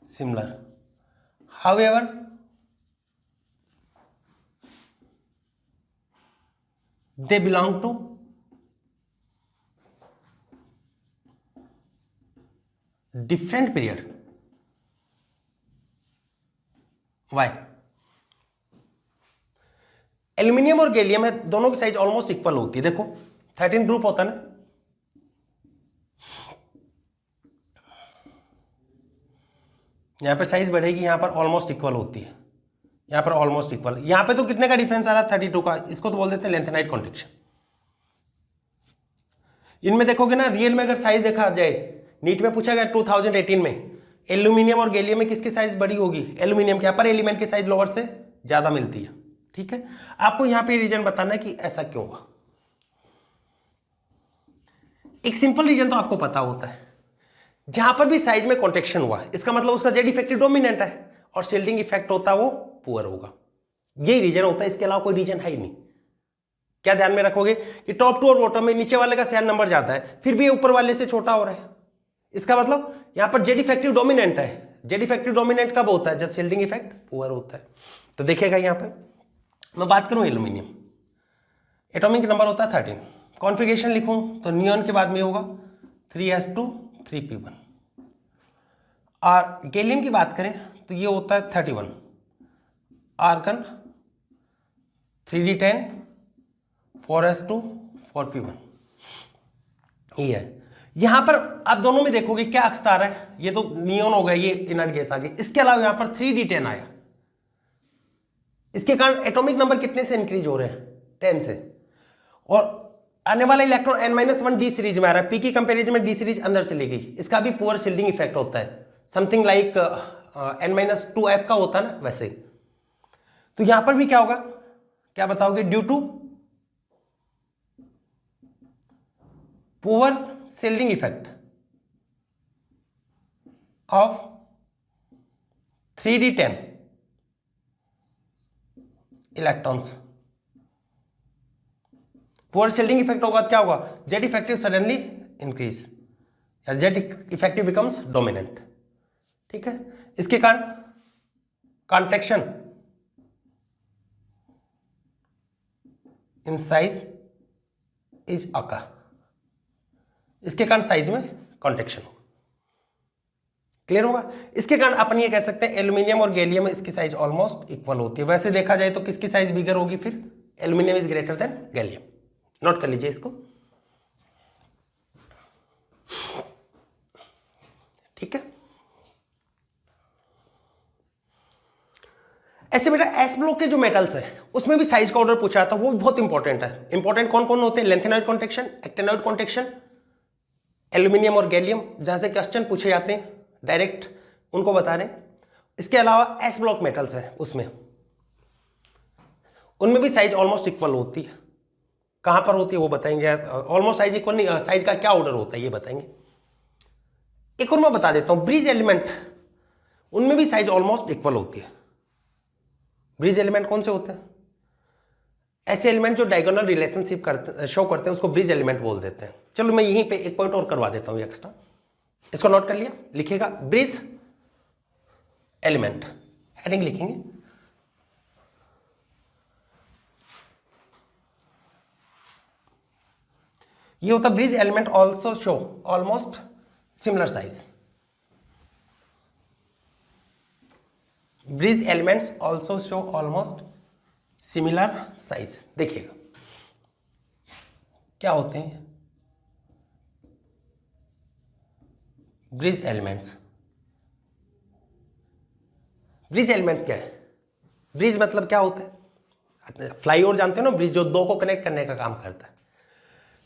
similar, however they belong to different period, why. Aluminium और गैलियम है, दोनों की साइज ऑलमोस्ट इक्वल होती है। देखो 13 ग्रुप होता है ना, यहां पर साइज बढ़ेगी, यहां पर ऑलमोस्ट इक्वल होती है, यहां पर ऑलमोस्ट इक्वल। यहां पे तो कितने का डिफरेंस आ रहा है, 32 का। इसको तो बोल देते हैं लेंथेनाइट कॉन्ट्रैक्शन। इनमें देखोगे ना, रियल में अगर साइज देखा जाए, नीट में पूछा गया 2018 में, एल्यूमिनियम और गैलियम में किसकी साइज बड़ी होगी? एल्यूमिनियम के अपर एलिमेंट की साइज लोअर से ज्यादा मिलती है। ठीक है, आपको यहां पे रीजन बताना है कि ऐसा क्यों हुआ। एक सिंपल रीजन तो आपको पता होता है, जहां पर भी साइज में कॉन्ट्रैक्शन हुआ इसका मतलब उसका जेड इफेक्टिव डोमिनेंट है और शील्डिंग इफेक्ट होता है वो पुअर होगा। यही रीजन होता है, इसके अलावा कोई रीजन है ही नहीं। क्या ध्यान में रखोगे कि टॉप टू और बॉटम में नीचे वाले का सेल नंबर ज्यादा है, फिर भी ऊपर वाले से छोटा हो रहा है। इसका मतलब यहां पर जेड इफेक्टिव डोमिनेंट है। जेड इफेक्टिव डोमिनेंट कब होता है? जब शील्डिंग इफेक्ट पुअर होता है। तो देखिएगा यहां पर मैं बात करूं एल्यूमिनियम, एटॉमिक नंबर होता है 13। कॉन्फ़िगरेशन लिखूं तो नियॉन के बाद में होगा 3s2 3p1। और गैलियम की बात करें तो ये होता है 31, आर्गन 3d10 4s2 4p1। ये है। यहां पर आप दोनों में देखोगे क्या अक्स आ रहा है, ये तो नियॉन हो गया, ये इनर्ट गैस आ गई। इसके अलावा यहां पर 3d10 आया, इसके कारण एटॉमिक नंबर कितने से इंक्रीज हो रहे हैं? 10 से। और आने वाला इलेक्ट्रॉन n-1 डी सीरीज में आ रहा है, पी की कंपेरिजन में डी सीरीज अंदर से ली गई, इसका भी पुअर शील्डिंग इफेक्ट होता है, समथिंग लाइक n-2f का होता है ना, वैसे। तो यहां पर भी क्या होगा, क्या बताओगे? Due to poor shielding effect of 3d10 electrons. Poor shielding effect होगा, क्या होगा? जेड इफेक्टिव सडनली इंक्रीज, या जेड इफेक्टिव बिकम्स डोमिनेंट। ठीक है, इसके कारण contraction in size is occur, इसके कारण साइज में कॉन्ट्रैक्शन होगा। क्लियर होगा? इसके कारण अपन ये कह सकते हैं एल्यूमिनियम और गैलियम इसकी साइज ऑलमोस्ट इक्वल होती है। वैसे देखा जाए तो किसकी साइज बिगर होगी फिर? Aluminium is greater then gallium. Note कर लीजिए इसको। ठीक है, ऐसे बेटा एस ब्लॉक के जो मेटल्स हैं उसमें भी साइज का ऑर्डर पूछा था, वो बहुत इंपॉर्टेंट है। इंपॉर्टेंट कौन कौन होते हैं? Lanthanoid contraction, actinoid contraction, aluminium और गैलियम, जहां से क्वेश्चन पूछे जाते हैं डायरेक्ट उनको बता रहे हैं। इसके अलावा एस ब्लॉक मेटल्स हैं उसमें, उनमें भी साइज ऑलमोस्ट इक्वल होती है। कहां पर होती है वो बताएंगे। ऑलमोस्ट साइज इक्वल नहीं, साइज का क्या ऑर्डर होता है ये बताएंगे। एक और मैं बता देता हूं, ब्रिज एलिमेंट, उनमें भी साइज ऑलमोस्ट इक्वल होती है। ब्रिज एलिमेंट कौन से होते हैं? ऐसे एलिमेंट जो डायगोनल रिलेशनशिप करते शो करते हैं उसको ब्रिज एलिमेंट बोल देते हैं। चलो मैं यहीं पे एक पॉइंट और करवा देता हूं एक्स्ट्रा, इसको नोट कर लिया, लिखिएगा ब्रिज एलिमेंट, हेडिंग लिखेंगे। ये होता bridge element also show almost similar size. Bridge elements also show almost similar size. देखिएगा क्या होते हैं ब्रिज एलिमेंट्स। ब्रिज एलिमेंट्स क्या है? ब्रिज मतलब क्या होता है? फ्लाईओवर जानते हो ना, ब्रिज जो दो को कनेक्ट करने का काम करता है।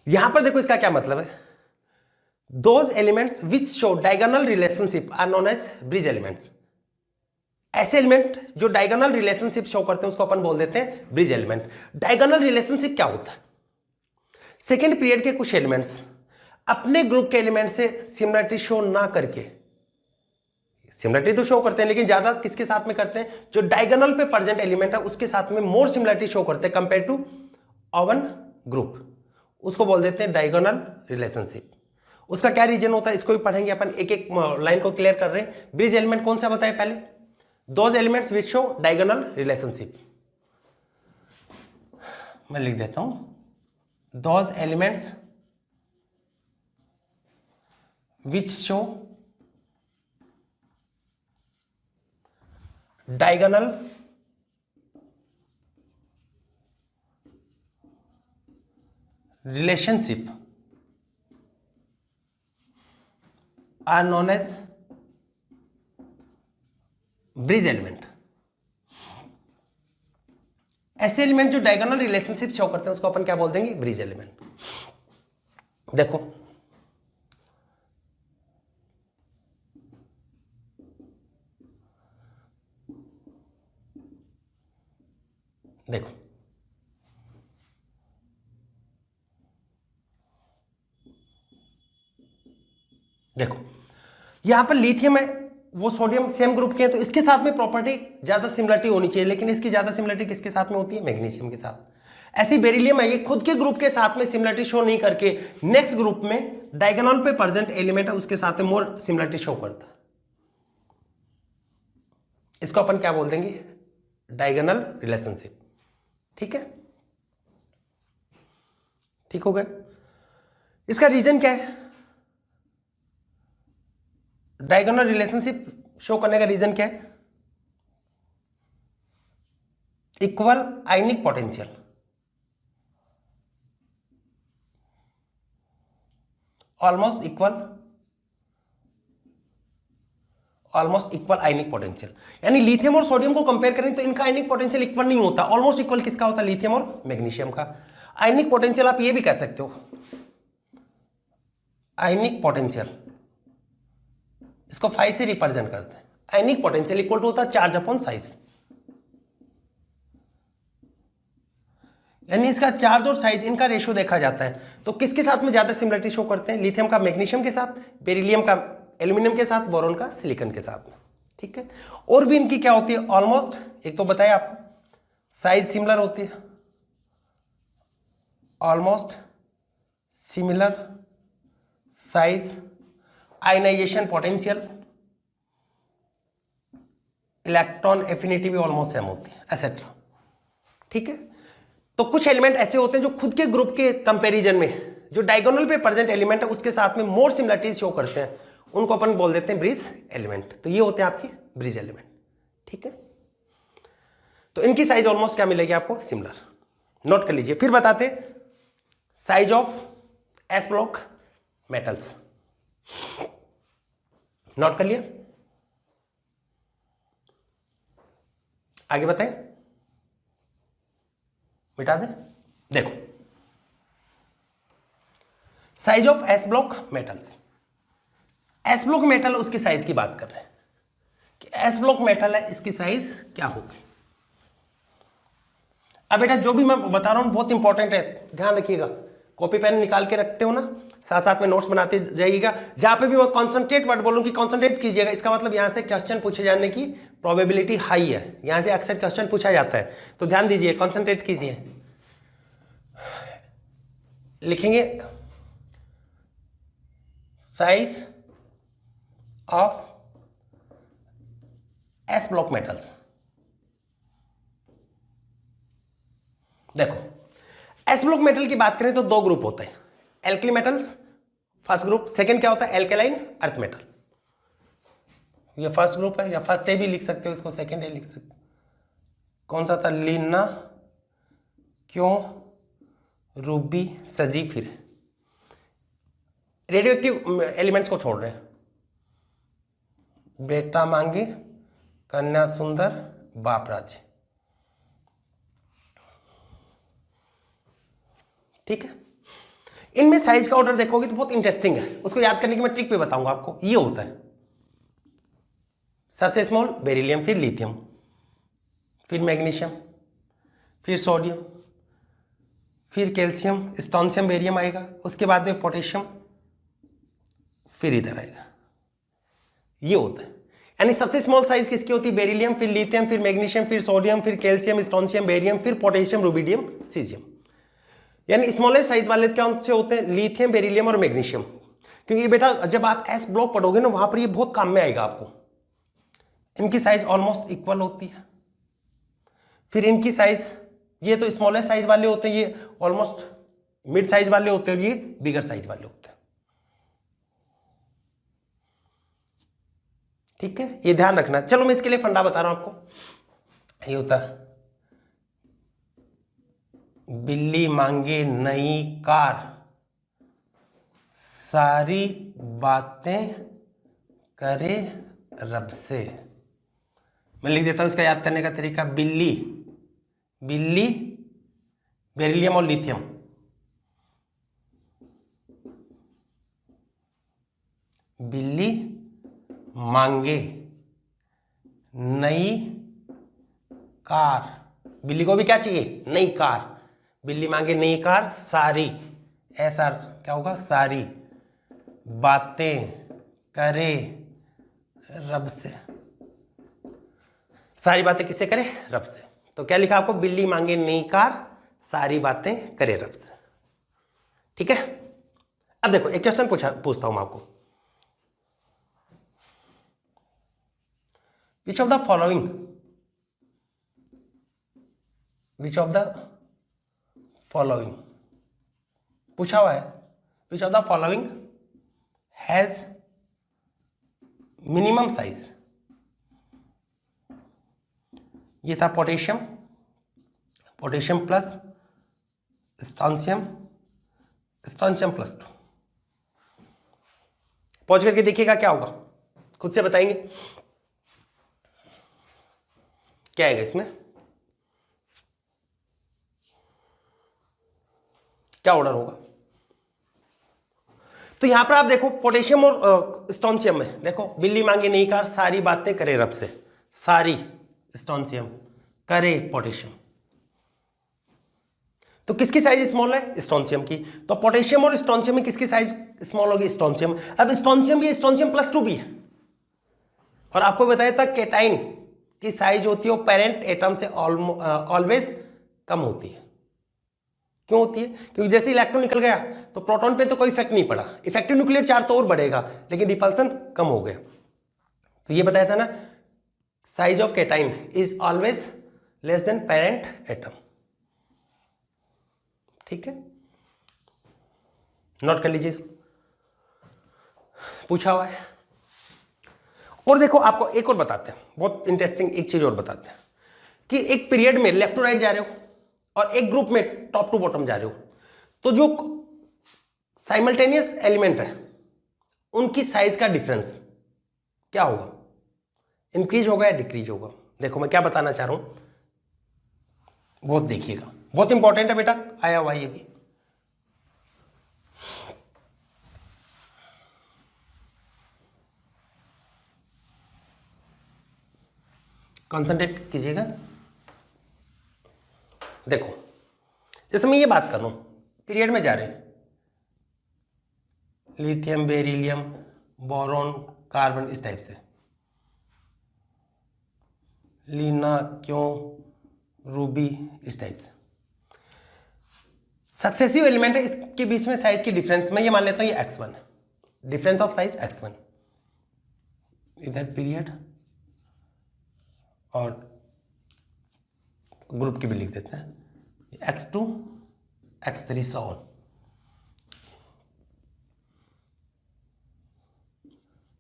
यहां पर देखो इसका क्या मतलब है, those elements which show diagonal relationship are known as bridge elements. ऐसे एलिमेंट जो डायगोनल रिलेशनशिप शो करते हैं उसको अपन बोल देते हैं ब्रिज एलिमेंट। डायगोनल रिलेशनशिप क्या होता है? सेकेंड पीरियड के कुछ एलिमेंट्स अपने ग्रुप के एलिमेंट से सिमिलरिटी शो ना करके, सिमिलरिटी तो शो करते हैं लेकिन ज्यादा किसके साथ में करते हैं? जो डायगोनल पे प्रेजेंट एलिमेंट है उसके साथ में मोर सिमिलरिटी शो करते हैं कंपेयर टू अवन ग्रुप, उसको बोल देते हैं डायगोनल रिलेशनशिप। उसका क्या रीजन होता है इसको भी पढ़ेंगे अपन, एक एक लाइन को क्लियर कर रहे हैं। ब्रिज एलिमेंट कौन सा बताए पहले? Those elements which show diagonal relationship. मैं लिख देता हूं, those elements which show diagonal relationship are known as bridge element. ऐसे एलिमेंट जो डायगोनल रिलेशनशिप शो करते हैं उसको अपन क्या बोल देंगे? Bridge element. देखो देखो देखो यहां पर लिथियम है, वो सोडियम सेम ग्रुप के हैं, तो इसके साथ में प्रॉपर्टी ज्यादा सिमिलरिटी होनी चाहिए, लेकिन इसकी ज्यादा सिमिलरिटी किसके साथ में होती है? मैग्नीशियम के साथ। ऐसी बेरिलियम है, ये खुद के ग्रुप के साथ में सिमिलरिटी शो नहीं करके नेक्स्ट ग्रुप में डायगोनल पे प्रेजेंट एलिमेंट है उसके साथ में मोर सिमिलरिटी शो करता है। इसको अपन क्या बोल देंगे? Diagonal relationship. ठीक है, ठीक हो गया। इसका रीजन क्या है? डायगोनल रिलेशनशिप शो करने का रीजन क्या है? इक्वल आयनिक पोटेंशियल। ऑलमोस्ट इक्वल आयनिक पोटेंशियल। यानी लिथियम और सोडियम को कंपेयर करें तो इनका आयनिक पोटेंशियल इक्वल नहीं होता, ऑलमोस्ट इक्वल किसका होता है? लिथियम और मैग्नीशियम का। आयनिक पोटेंशियल आप ये भी कह सकते हो, आयनिक पोटेंशियल इसको फाइ से रिप्रेजेंट करते हैं। आयनिक पोटेंशियल इक्वल टू होता है चार्ज अपॉन साइज, यानी इसका चार्ज और साइज इनका रेशियो देखा जाता है। तो किसके साथ में ज्यादा सिमिलरिटी शो करते हैं? लिथियम का मैग्नीशियम के साथ, बेरिलियम का एल्यूमिनियम के साथ, बोरॉन का सिलिकॉन के साथ में। ठीक है, और भी इनकी क्या होती है? ऑलमोस्ट, एक तो बताया आपको साइज सिमिलर होती है, almost similar size, ionization potential, electron affinity भी ऑलमोस्ट सेम होती है, एसेट्रा। ठीक है, तो कुछ एलिमेंट ऐसे होते हैं जो खुद के ग्रुप के कंपैरिजन में जो डायगोनल पे प्रेजेंट एलिमेंट है उसके साथ में मोर सिमिलरिटीज शो करते हैं, उनको अपन बोल देते हैं ब्रिज एलिमेंट। तो ये होते हैं आपके ब्रिज एलिमेंट। ठीक है, तो इनकी साइज ऑलमोस्ट क्या मिलेगी आपको? सिमिलर। नोट कर लीजिए। फिर बताते size of S block metals. Note कर लिया, आगे बताएं, मिटा दें। देखो size of S block metals. S block metal उसकी साइज की बात कर रहे हैं कि एस ब्लॉक मेटल है, इसकी साइज क्या होगी। अब बेटा जो भी मैं बता रहा हूं बहुत इंपॉर्टेंट है, ध्यान रखिएगा। कॉपी पेन निकाल के रखते हो ना, साथ साथ में नोट्स बनाते जाइएगा। जहां पे भी मैं कॉन्सेंट्रेट वर्ड बोलूं कि कॉन्सेंट्रेट कीजिएगा, इसका मतलब यहां से क्वेश्चन पूछे जाने की प्रोबेबिलिटी हाई है, यहां से अक्सर क्वेश्चन पूछा जाता है। तो ध्यान दीजिए, कॉन्सेंट्रेट कीजिए। लिखेंगे size of S block metals. देखो एस ब्लॉक मेटल की बात करें तो दो ग्रुप होते हैं, alkali metals first group, second क्या होता है? Alkaline earth metal. ये फर्स्ट ग्रुप है, या फर्स्ट ए भी लिख सकते हो इसको, सेकंड ए लिख सकते हो। कौन सा था? लीना, क्यों, रूबी, सजी। फिर रेडियो एक्टिव एलिमेंट्स को छोड़ रहे हैं, बेटा मांगे, कन्या सुंदर, बाप राज। ठीक है, इनमें साइज का ऑर्डर देखोगे तो बहुत इंटरेस्टिंग है, उसको याद करने की मैं ट्रिक भी बताऊंगा आपको। ये होता है सबसे स्मॉल बेरिलियम, फिर लिथियम, फिर मैग्नीशियम, फिर सोडियम, फिर कैल्शियम, स्टोनशियम, बेरियम आएगा, उसके बाद में पोटेशियम, फिर इधर आएगा। ये होता है, यानी सबसे स्मॉल साइज किसकी होती है? बेरिलियम, फिर लिथियम, फिर मैग्नीशियम, फिर सोडियम, फिर कैल्शियम, स्टोनशियम, बेरियम, फिर पोटेशियम, रुबिडियम, सीजियम। यानी स्मॉलेस्ट साइज वाले क्या से होते हैं? लिथियम, बेरिलियम और मैग्नीशियम। क्योंकि बेटा जब आप एस ब्लॉक पढ़ोगे ना, वहां पर ये बहुत काम में आएगा आपको। इनकी साइज ऑलमोस्ट इक्वल होती है। फिर इनकी साइज, ये तो स्मॉलेस्ट साइज वाले होते हैं, ये ऑलमोस्ट मिड साइज वाले होते हैं, ये बिगर साइज वाले होते हैं। ठीक है, ये ध्यान रखना। चलो मैं इसके लिए फंडा बता रहा हूं आपको। ये होता है बिल्ली मांगे नई कार, सारी बातें करे रब से। मैं लिख देता हूं इसका याद करने का तरीका। बिल्ली, बिल्ली बेरिलियम और लिथियम, बिल्ली मांगे नई कार, बिल्ली को भी क्या चाहिए? नई कार। बिल्ली मांगे नई कार, सारी, ऐसा क्या होगा? सारी बातें करे रब से। सारी बातें किससे करे? रब से। तो क्या लिखा आपको? बिल्ली मांगे नई कार, सारी बातें करे रब से। ठीक है, अब देखो एक क्वेश्चन पूछता हूं मैं आपको। विच of the following, which of the following पूछा हुआ है, विच of the following has minimum size. ये था potassium, potassium plus strontium, strontium plus 2। पहुंच करके देखिएगा क्या होगा, खुद से बताएंगे क्या आएगा इसमें, क्या ऑर्डर होगा। तो यहां पर आप देखो पोटेशियम और स्ट्रोंशियम में देखो, बिल्ली मांगे नई कार, सारी बातें करे रब से, सारी स्ट्रोंशियम, करे पोटेशियम। तो किसकी साइज स्मॉल है? स्ट्रोंशियम की। तो पोटेशियम और स्ट्रोंशियम में किसकी साइज स्मॉल होगी? स्ट्रोंशियम। अब स्ट्रोंशियम भी स्ट्रोंशियम प्लस 2 भी है, और आपको बताया था केटाइन की साइज होती है वो पेरेंट एटम से ऑलवेज कम होती है। क्यों होती है? क्योंकि जैसे इलेक्ट्रॉन निकल गया तो प्रोटॉन पे तो कोई इफेक्ट नहीं पड़ा, इफेक्टिव न्यूक्लियर चार्ज तो और बढ़ेगा, लेकिन रिपल्सन कम हो गया। तो ये बताया था ना, size of cation is always less than parent atom. ठीक है, नोट कर लीजिए इसको, पूछा हुआ है। और देखो आपको एक और बताते हैं, बहुत इंटरेस्टिंग एक चीज और बताते हैं कि एक पीरियड में लेफ्ट टू राइट जा रहे हो और एक ग्रुप में टॉप टू बॉटम जा रहे हो, तो जो साइमल्टेनियस एलिमेंट है उनकी साइज का डिफरेंस क्या होगा? इंक्रीज होगा या डिक्रीज होगा? देखो मैं क्या बताना चाह रहा हूं, बहुत देखिएगा, बहुत इंपॉर्टेंट है बेटा, आया हुआ ये भी। कंसंट्रेट कीजिएगा। देखो जैसे मैं ये बात कर रहा हूं, पीरियड में जा रहे हैं, लिथियम, बेरिलियम, बोरॉन, कार्बन, इस टाइप से, लीना, क्यों, रूबी, इस टाइप से सक्सेसिव एलिमेंट है, इसके बीच में साइज की डिफरेंस मैं ये मान लेता हूं ये x1 है, डिफरेंस ऑफ साइज x1। इधर पीरियड और ग्रुप की भी लिख देते हैं, x2, x3 so on.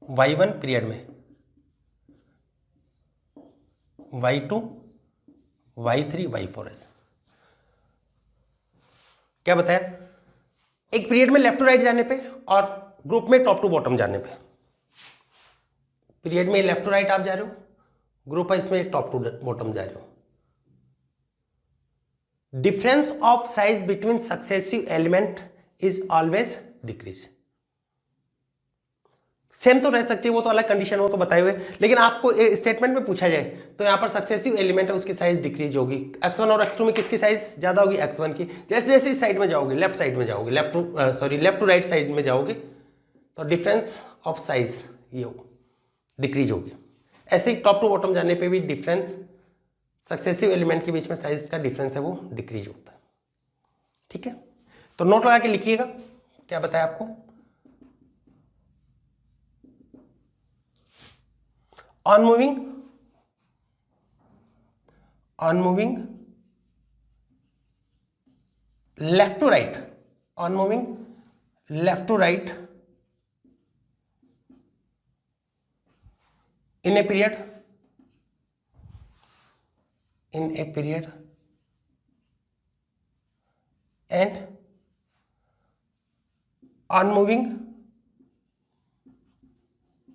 y1 period में, y2, y3, y4 ऐसे। क्या बताया? एक पीरियड में लेफ्ट टू राइट जाने पे और ग्रुप में टॉप टू बॉटम जाने पे, पीरियड में लेफ्ट टू राइट आप जा रहे हो, ग्रुप है इसमें टॉप टू बॉटम जा रहे हो, difference of size between successive element is always decrease. Same तो रह सकती है, वो तो अलग कंडीशन, वो तो बताए हुए, लेकिन आपको स्टेटमेंट में पूछा जाए तो यहां पर सक्सेसिव एलिमेंट है उसकी साइज डिक्रीज होगी। x1 और x2 में किसकी साइज ज्यादा होगी? x1 की। जैसे जैसे इस साइड में जाओगे, लेफ्ट साइड में जाओगे, लेफ्ट टू राइट साइड में जाओगे, तो डिफरेंस ऑफ साइज ये डिक्रीज होगी। ऐसे ही टॉप टू बॉटम जाने पे भी डिफरेंस, सक्सेसिव एलिमेंट के बीच में साइज का डिफरेंस है वो डिक्रीज होता है। ठीक है, तो नोट लगा के लिखिएगा क्या बताया आपको। On moving left to right, on moving left to right in a period and on moving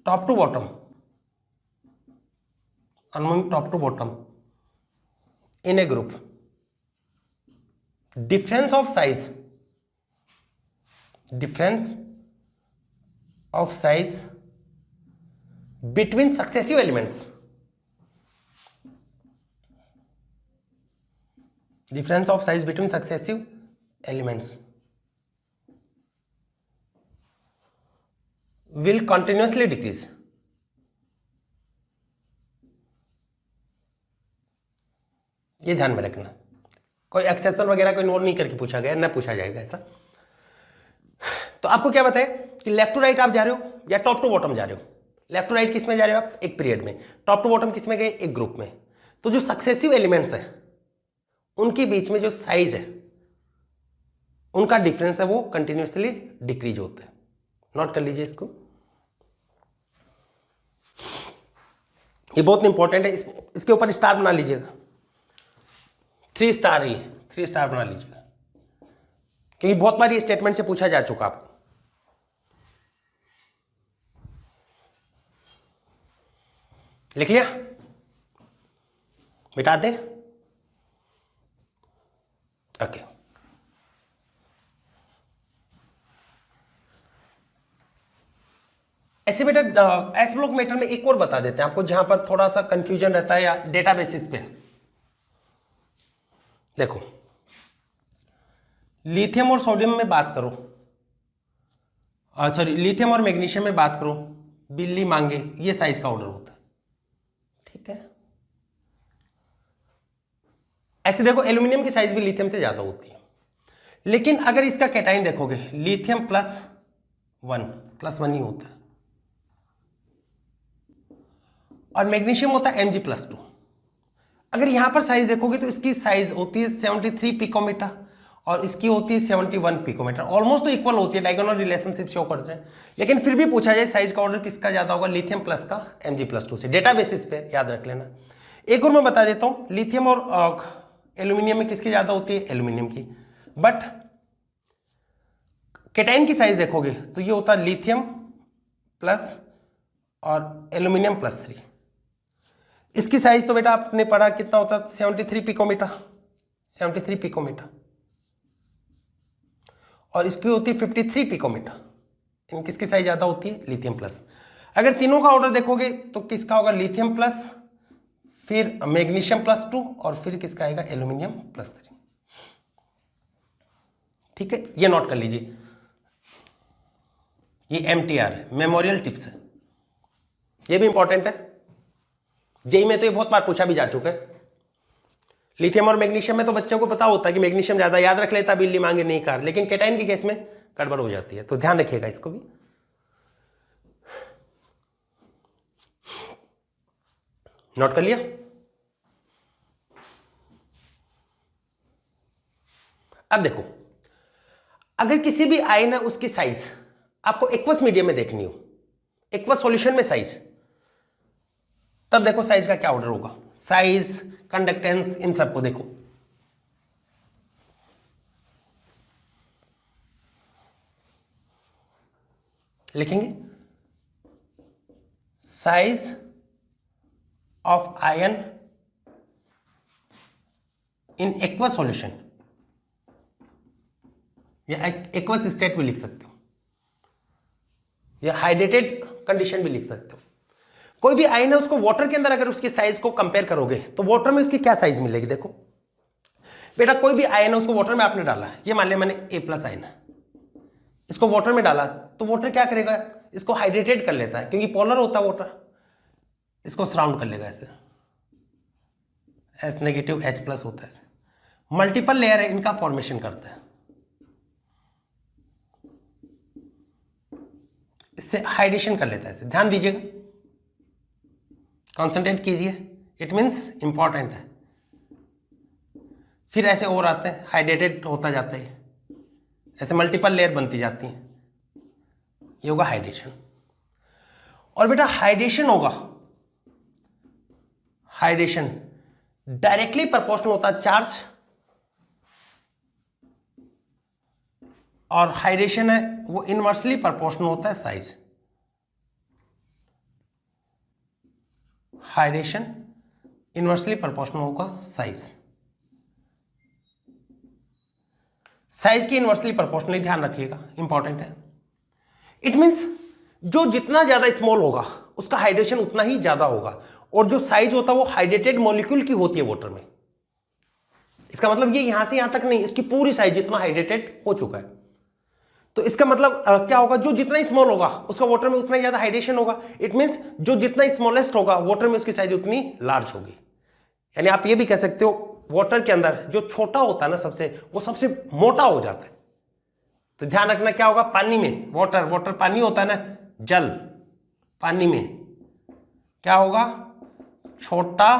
top to bottom in a group. Difference of size between successive elements will continuously decrease. ये ध्यान में रखना, कोई exception वगैरह कोई note नहीं करके पूछा गया, न पूछा जाएगा ऐसा। तो आपको क्या बताए कि लेफ्ट टू राइट आप जा रहे हो या टॉप टू बॉटम जा रहे हो। लेफ्ट टू राइट किस में जा रहे हो आप, एक पीरियड में। टॉप टू बॉटम किस में गए, एक ग्रुप में। तो जो सक्सेसिव एलिमेंट्स है उनके बीच में जो साइज है उनका डिफरेंस है वो कंटिन्यूसली डिक्रीज होता है। नोट कर लीजिए इसको, ये बहुत इंपॉर्टेंट है। इसके ऊपर स्टार बना लीजिएगा, 3 स्टार ही, 3 स्टार बना लीजिएगा, क्योंकि बहुत बार ये स्टेटमेंट से पूछा जा चुका आपको। लिख लिया, मिटा दे, ओके। ऐसे बेटा एस ब्लॉक मेथड में एक और बता देते हैं आपको, जहां पर थोड़ा सा कंफ्यूजन रहता है या डेटा बेसिस पे। देखो, लिथियम और सोडियम में बात करो, सॉरी लिथियम और मैग्नीशियम में बात करो, बिल्ली मांगे, ये साइज का ऑर्डर होता है, ठीक है। ऐसे देखो एल्यूमिनियम की साइज भी लिथियम से ज्यादा होती है, लेकिन अगर इसका कैटाइन देखोगे लिथियम +1 ही होता है, और मैग्नीशियम होता है Mg+2। अगर यहां पर साइज देखोगे तो इसकी साइज होती है 73 पिकोमीटर और इसकी होती है 71 पिकोमीटर, ऑलमोस्ट तो इक्वल होती है, डायगोनल रिलेशनशिप शो करते हैं। लेकिन फिर भी पूछा जाए साइज का ऑर्डर किसका ज्यादा होगा, लिथियम प्लस का Mg+2 से, डेटा बेसिस पे याद रख लेना। एक और मैं बता देता हूं, लिथियम और एल्यूमिनियम में किसकी ज्यादा होती है, एल्यूमिनियम की। बट कैटाइन की साइज देखोगे तो ये होता है लिथियम प्लस और एल्यूमिनियम +3। इसकी साइज तो बेटा आपने पढ़ा कितना होता है, 73 पिकोमीटर, 73 पिकोमीटर, और इसकी होती है 53 पिकोमीटर। इन किसकी साइज ज्यादा होती है, लिथियम प्लस। अगर तीनों का ऑर्डर देखोगे तो किसका होगा, लिथियम प्लस, फिर मैग्नीशियम +2 और फिर किसका आएगा, एल्यूमिनियम +3। ठीक है, ये नोट कर लीजिए, ये MTR है, मेमोरियल टिप्स है, ये भी इंपॉर्टेंट है। जेई में तो ये बहुत बार पूछा भी जा चुका है। लिथियम और मैग्नीशियम में तो बच्चों को पता होता है कि मैग्नीशियम ज्यादा याद रख लेता, बिल्ली मांगे नहीं कार, लेकिन कैटाइन के केस में गड़बड़ हो जाती है, तो ध्यान रखिएगा इसको भी। नोट कर लिया। अब देखो, अगर किसी भी आयन है उसकी साइज आपको एक्वस मीडियम में देखनी हो, एक्वस सॉल्यूशन में साइज, तब देखो साइज का क्या ऑर्डर होगा, साइज, कंडक्टेंस, इन सबको देखो। लिखेंगे size of ion in aqueous solution, या एक्वस स्टेट भी लिख सकते हो, या हाइड्रेटेड कंडीशन भी लिख सकते हो। कोई भी आयन है उसको वाटर के अंदर अगर उसकी साइज को कंपेयर करोगे तो वाटर में उसकी क्या साइज मिलेगी। देखो बेटा, कोई भी आयन है उसको वाटर में आपने डाला, ये मान लिया मैंने A+ आयन है, इसको वाटर में डाला तो वाटर क्या करेगा, इसको हाइड्रेटेड कर लेता है, क्योंकि पोलर होता है वाटर, इसको सराउंड कर लेगा ऐसे, S- H+ होता है ऐसे, मल्टीपल लेयर है इनका फॉर्मेशन करता है, इससे हाइड्रेशन कर लेता है ऐसे। ध्यान दीजिएगा, कॉन्सेंट्रेट कीजिए, इट मीन्स इंपॉर्टेंट है। फिर ऐसे और आते हैं, हाइड्रेटेड होता जाता है, ऐसे मल्टीपल लेयर बनती जाती हैं, ये होगा हाइड्रेशन। और बेटा हाइड्रेशन होगा हाइड्रेशन डायरेक्टली प्रोपोर्शनल होता है चार्ज, और हाइड्रेशन है वो इनवर्सली प्रोपोर्शनल होता है साइज। हाइड्रेशन इनवर्सली प्रोपोर्शनल होगा साइज। साइज की इनवर्सली प्रोपोर्शनली ध्यान रखिएगा, इंपॉर्टेंट है। इट मींस जो जितना ज्यादा स्मॉल होगा उसका हाइड्रेशन उतना ही ज्यादा होगा, और जो साइज होता है वो हाइड्रेटेड मॉलिक्यूल की होती है वाटर में। इसका मतलब ये यहां से यहां तक नहीं, इसकी पूरी साइज जितना हाइड्रेटेड हो चुका है। तो इसका मतलब क्या होगा, जो जितना स्मॉल होगा उसका वाटर में उतना ज्यादा हाइड्रेशन होगा। इट मींस जो जितना स्मॉलेस्ट होगा वाटर में उसकी साइज उतनी लार्ज होगी। यानी आप ये भी कह सकते हो वाटर के अंदर जो छोटा होता है ना सबसे, वो सबसे मोटा हो जाता है। तो ध्यान रखना क्या होगा, पानी में वाटर पानी होता है ना, जल पानी में क्या होगा, छोटा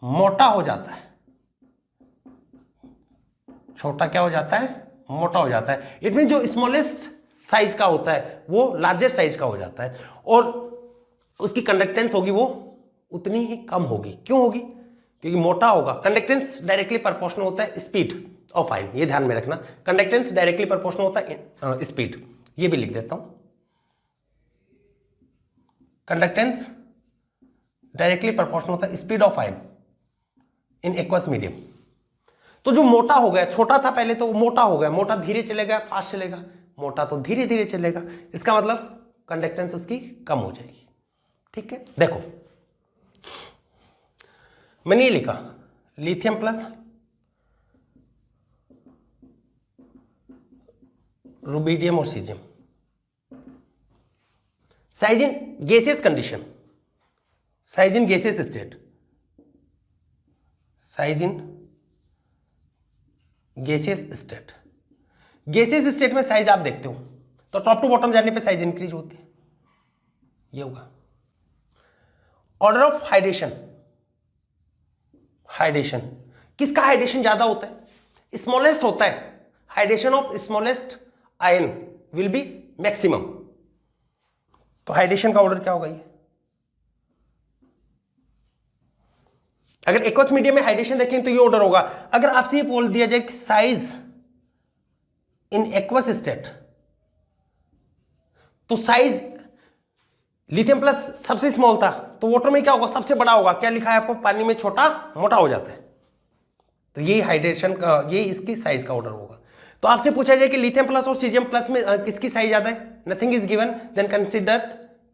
मोटा हो जाता है। छोटा क्या हो जाता है, मोटा हो जाता है। इट मीन जो स्मॉलेस्ट साइज का होता है वो लार्जेस्ट साइज का हो जाता है, और उसकी कंडक्टेंस होगी वो उतनी ही कम होगी। क्यों होगी, क्योंकि मोटा होगा। कंडक्टेंस डायरेक्टली प्रोपोर्शनल होता है स्पीड ऑफ आयन, ये ध्यान में रखना। कंडक्टेंस डायरेक्टली प्रोपोर्शनल होता है स्पीड, ये भी लिख देता हूं। कंडक्टेंस डायरेक्टली प्रोपोर्शनल होता है speed of ion in aqueous medium. तो जो मोटा हो गया, छोटा था पहले तो वो मोटा हो गया, मोटा धीरे चलेगा फास्ट चलेगा, मोटा तो धीरे धीरे चलेगा। इसका मतलब कंडक्टेंस उसकी कम हो जाएगी। ठीक है, देखो मैंने ये लिखा लिथियम प्लस रुबिडियम और caesium, size in gaseous condition, size in gaseous state, size in gaseous state. Gaseous state में साइज आप देखते हो तो टॉप टू बॉटम जाने पे साइज इंक्रीज होती है, ये होगा। ऑर्डर ऑफ हाइड्रेशन, हाइड्रेशन किसका हाइड्रेशन ज्यादा होता है, स्मॉलेस्ट होता है। Hydration of smallest ion will be maximum. तो हाइड्रेशन का ऑर्डर क्या होगा ये, अगर एक्वस मीडियम में हाइड्रेशन देखें तो ये ऑर्डर होगा। अगर आपसे ये बोल दिया जाए कि साइज इन एक्वस स्टेट, तो साइज लिथियम प्लस सबसे स्मॉल था, तो वाटर में क्या होगा, सबसे बड़ा होगा। क्या लिखा है आपको, पानी में छोटा मोटा हो जाता है। तो ये हाइड्रेशन का, ये इसकी साइज का ऑर्डर होगा। तो आपसे पूछा जाए कि लिथियम प्लस और सीजियम प्लस में किसकी साइज ज्यादा है, nothing is given, then consider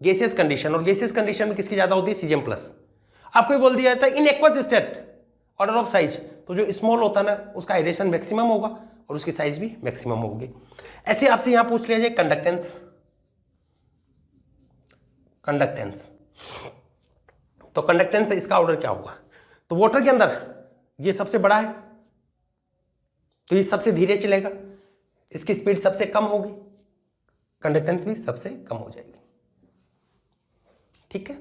gaseous condition, और गैसियस कंडीशन में किसकी ज्यादा होती है, सीजियम प्लस। आपको ये बोल दिया जाता है in aqueous state order of size, तो जो स्मॉल होता है ना उसका हाइड्रेशन मैक्सिमम होगा और उसकी साइज भी मैक्सिमम होगी। ऐसे आपसे यहां पूछ लिया जाए कंडक्टेंस, कंडक्टेंस, तो कंडक्टेंस इसका ऑर्डर क्या होगा। तो वाटर के अंदर ये सबसे बड़ा है तो ये सबसे धीरे चलेगा, इसकी स्पीड सबसे कम होगी, कंडक्टेंस भी सबसे कम हो जाएगी। ठीक है,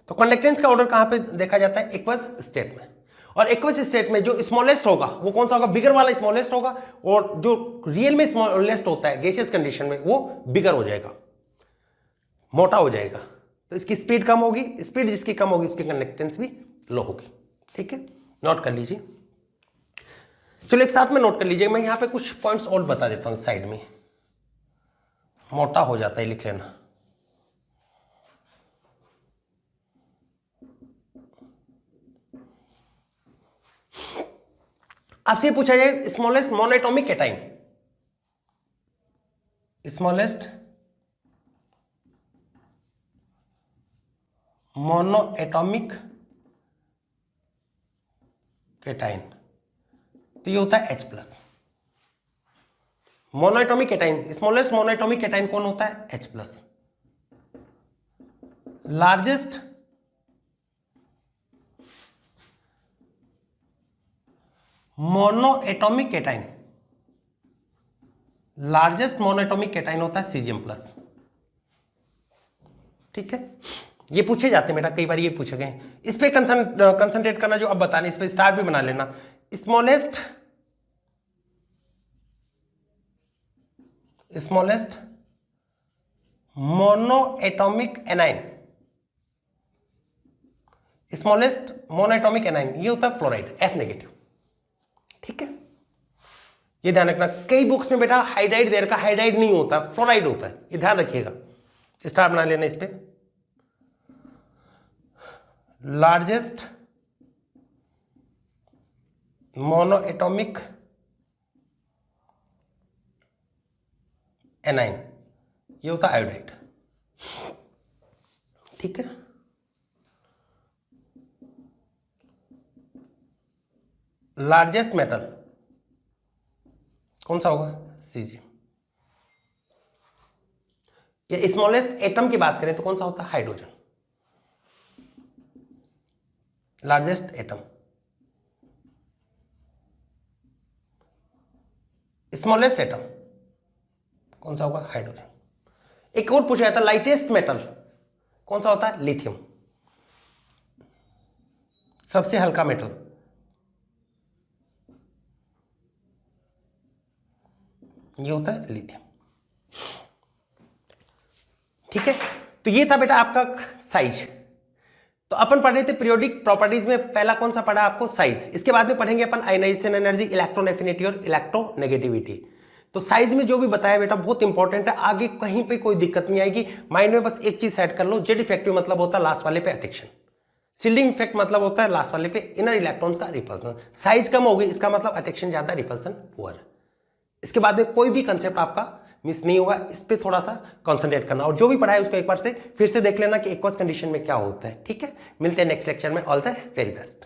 तो कंडक्टेंस का ऑर्डर कहां पे देखा जाता है, एक्वस स्टेट में। और एक्वस स्टेट में जो स्मॉलेस्ट होगा वो कौन सा होगा, बिगर वाला स्मॉलेस्ट होगा, और जो रियल में स्मॉलेस्ट होता है गैसियस कंडीशन में वो बिगर हो जाएगा, मोटा हो जाएगा। तो इसकी स्पीड कम होगी, स्पीड जिसकी कम होगी उसकी कंडक्टेंस भी लो होगी। ठीक है, नोट कर लीजिए। चलो एक साथ में नोट कर लीजिए। मैं यहां पे कुछ पॉइंट्स और बता देता हूं साइड में, मोटा हो जाता है, लिख लेना। आपसे पूछा जाए smallest monoatomic cation, smallest monoatomic cation, तो ये होता है H+। Monoatomic cation, smallest monoatomic cation कौन होता है, H+। Largest monoatomic cation, largest monoatomic cation होता है Cgm+। ठीक है, ये पूछे जाते हैं बेटा, कई बार ये पूछे गए। इस पे कंसंट्रेट करना, जो अब बताने, इस पे स्टार भी बना लेना। Smallest monoatomic A9, smallest monoatomic A9 ये होता है फ्लोराइड, F नेगेटिव। ठीक है, ये ध्यान रखना। कई बुक्स में बेटा हाइड्राइड दे रखा, हाइड्राइड नहीं होता, फ्लोराइड होता है, ये ध्यान रखिएगा। स्टार बना लेना इस पे। लार्जेस्ट मोनोएटॉमिक एनाइन ये होता है आयोडाइड। ठीक है, लार्जेस्ट मेटल कौन सा होगा, Cg। या स्मॉलेस्ट एटम की बात करें तो कौन सा होता है, hydrogen. Largest atom, smallest atom कौन सा होगा, हाइड्रोजन। एक और पूछा जाता है लाइटेस्ट मेटल कौन सा होता है, लिथियम। सबसे हल्का मेटल ये होता है लिथियम। ठीक है, तो ये था बेटा आपका साइज। तो अपन पढ़ रहे थे पीरियोडिक प्रॉपर्टीज में पहला कौन सा पढ़ा आपको, साइज। इसके बाद में पढ़ेंगे अपन आयनाइजेशन एनर्जी, इलेक्ट्रॉन एफिनिटी और इलेक्ट्रोनेगेटिविटी। तो साइज में जो भी बताया बेटा बहुत इंपॉर्टेंट है, आगे कहीं पे कोई दिक्कत नहीं आएगी। माइंड में बस एक चीज सेट कर लो, जेड इफेक्टिव मतलब होता है लास्ट वाले पे अट्रैक्शन, शील्डिंग इफेक्ट मतलब होता है लास्ट वाले पे इनर इलेक्ट्रॉन्स का रिपल्सन। साइज कम होगी इसका मतलब अट्रैक्शन ज्यादा, रिपल्सन पुअर। इसके बाद में कोई भी कंसेप्ट आपका मिस नहीं होगा, इस पे थोड़ा सा कंसंट्रेट करना, और जो भी पढ़ा है उसको एक बार से फिर से देख लेना कि एक्वस कंडीशन में क्या होता है। ठीक है, मिलते हैं नेक्स्ट लेक्चर में। All the very best.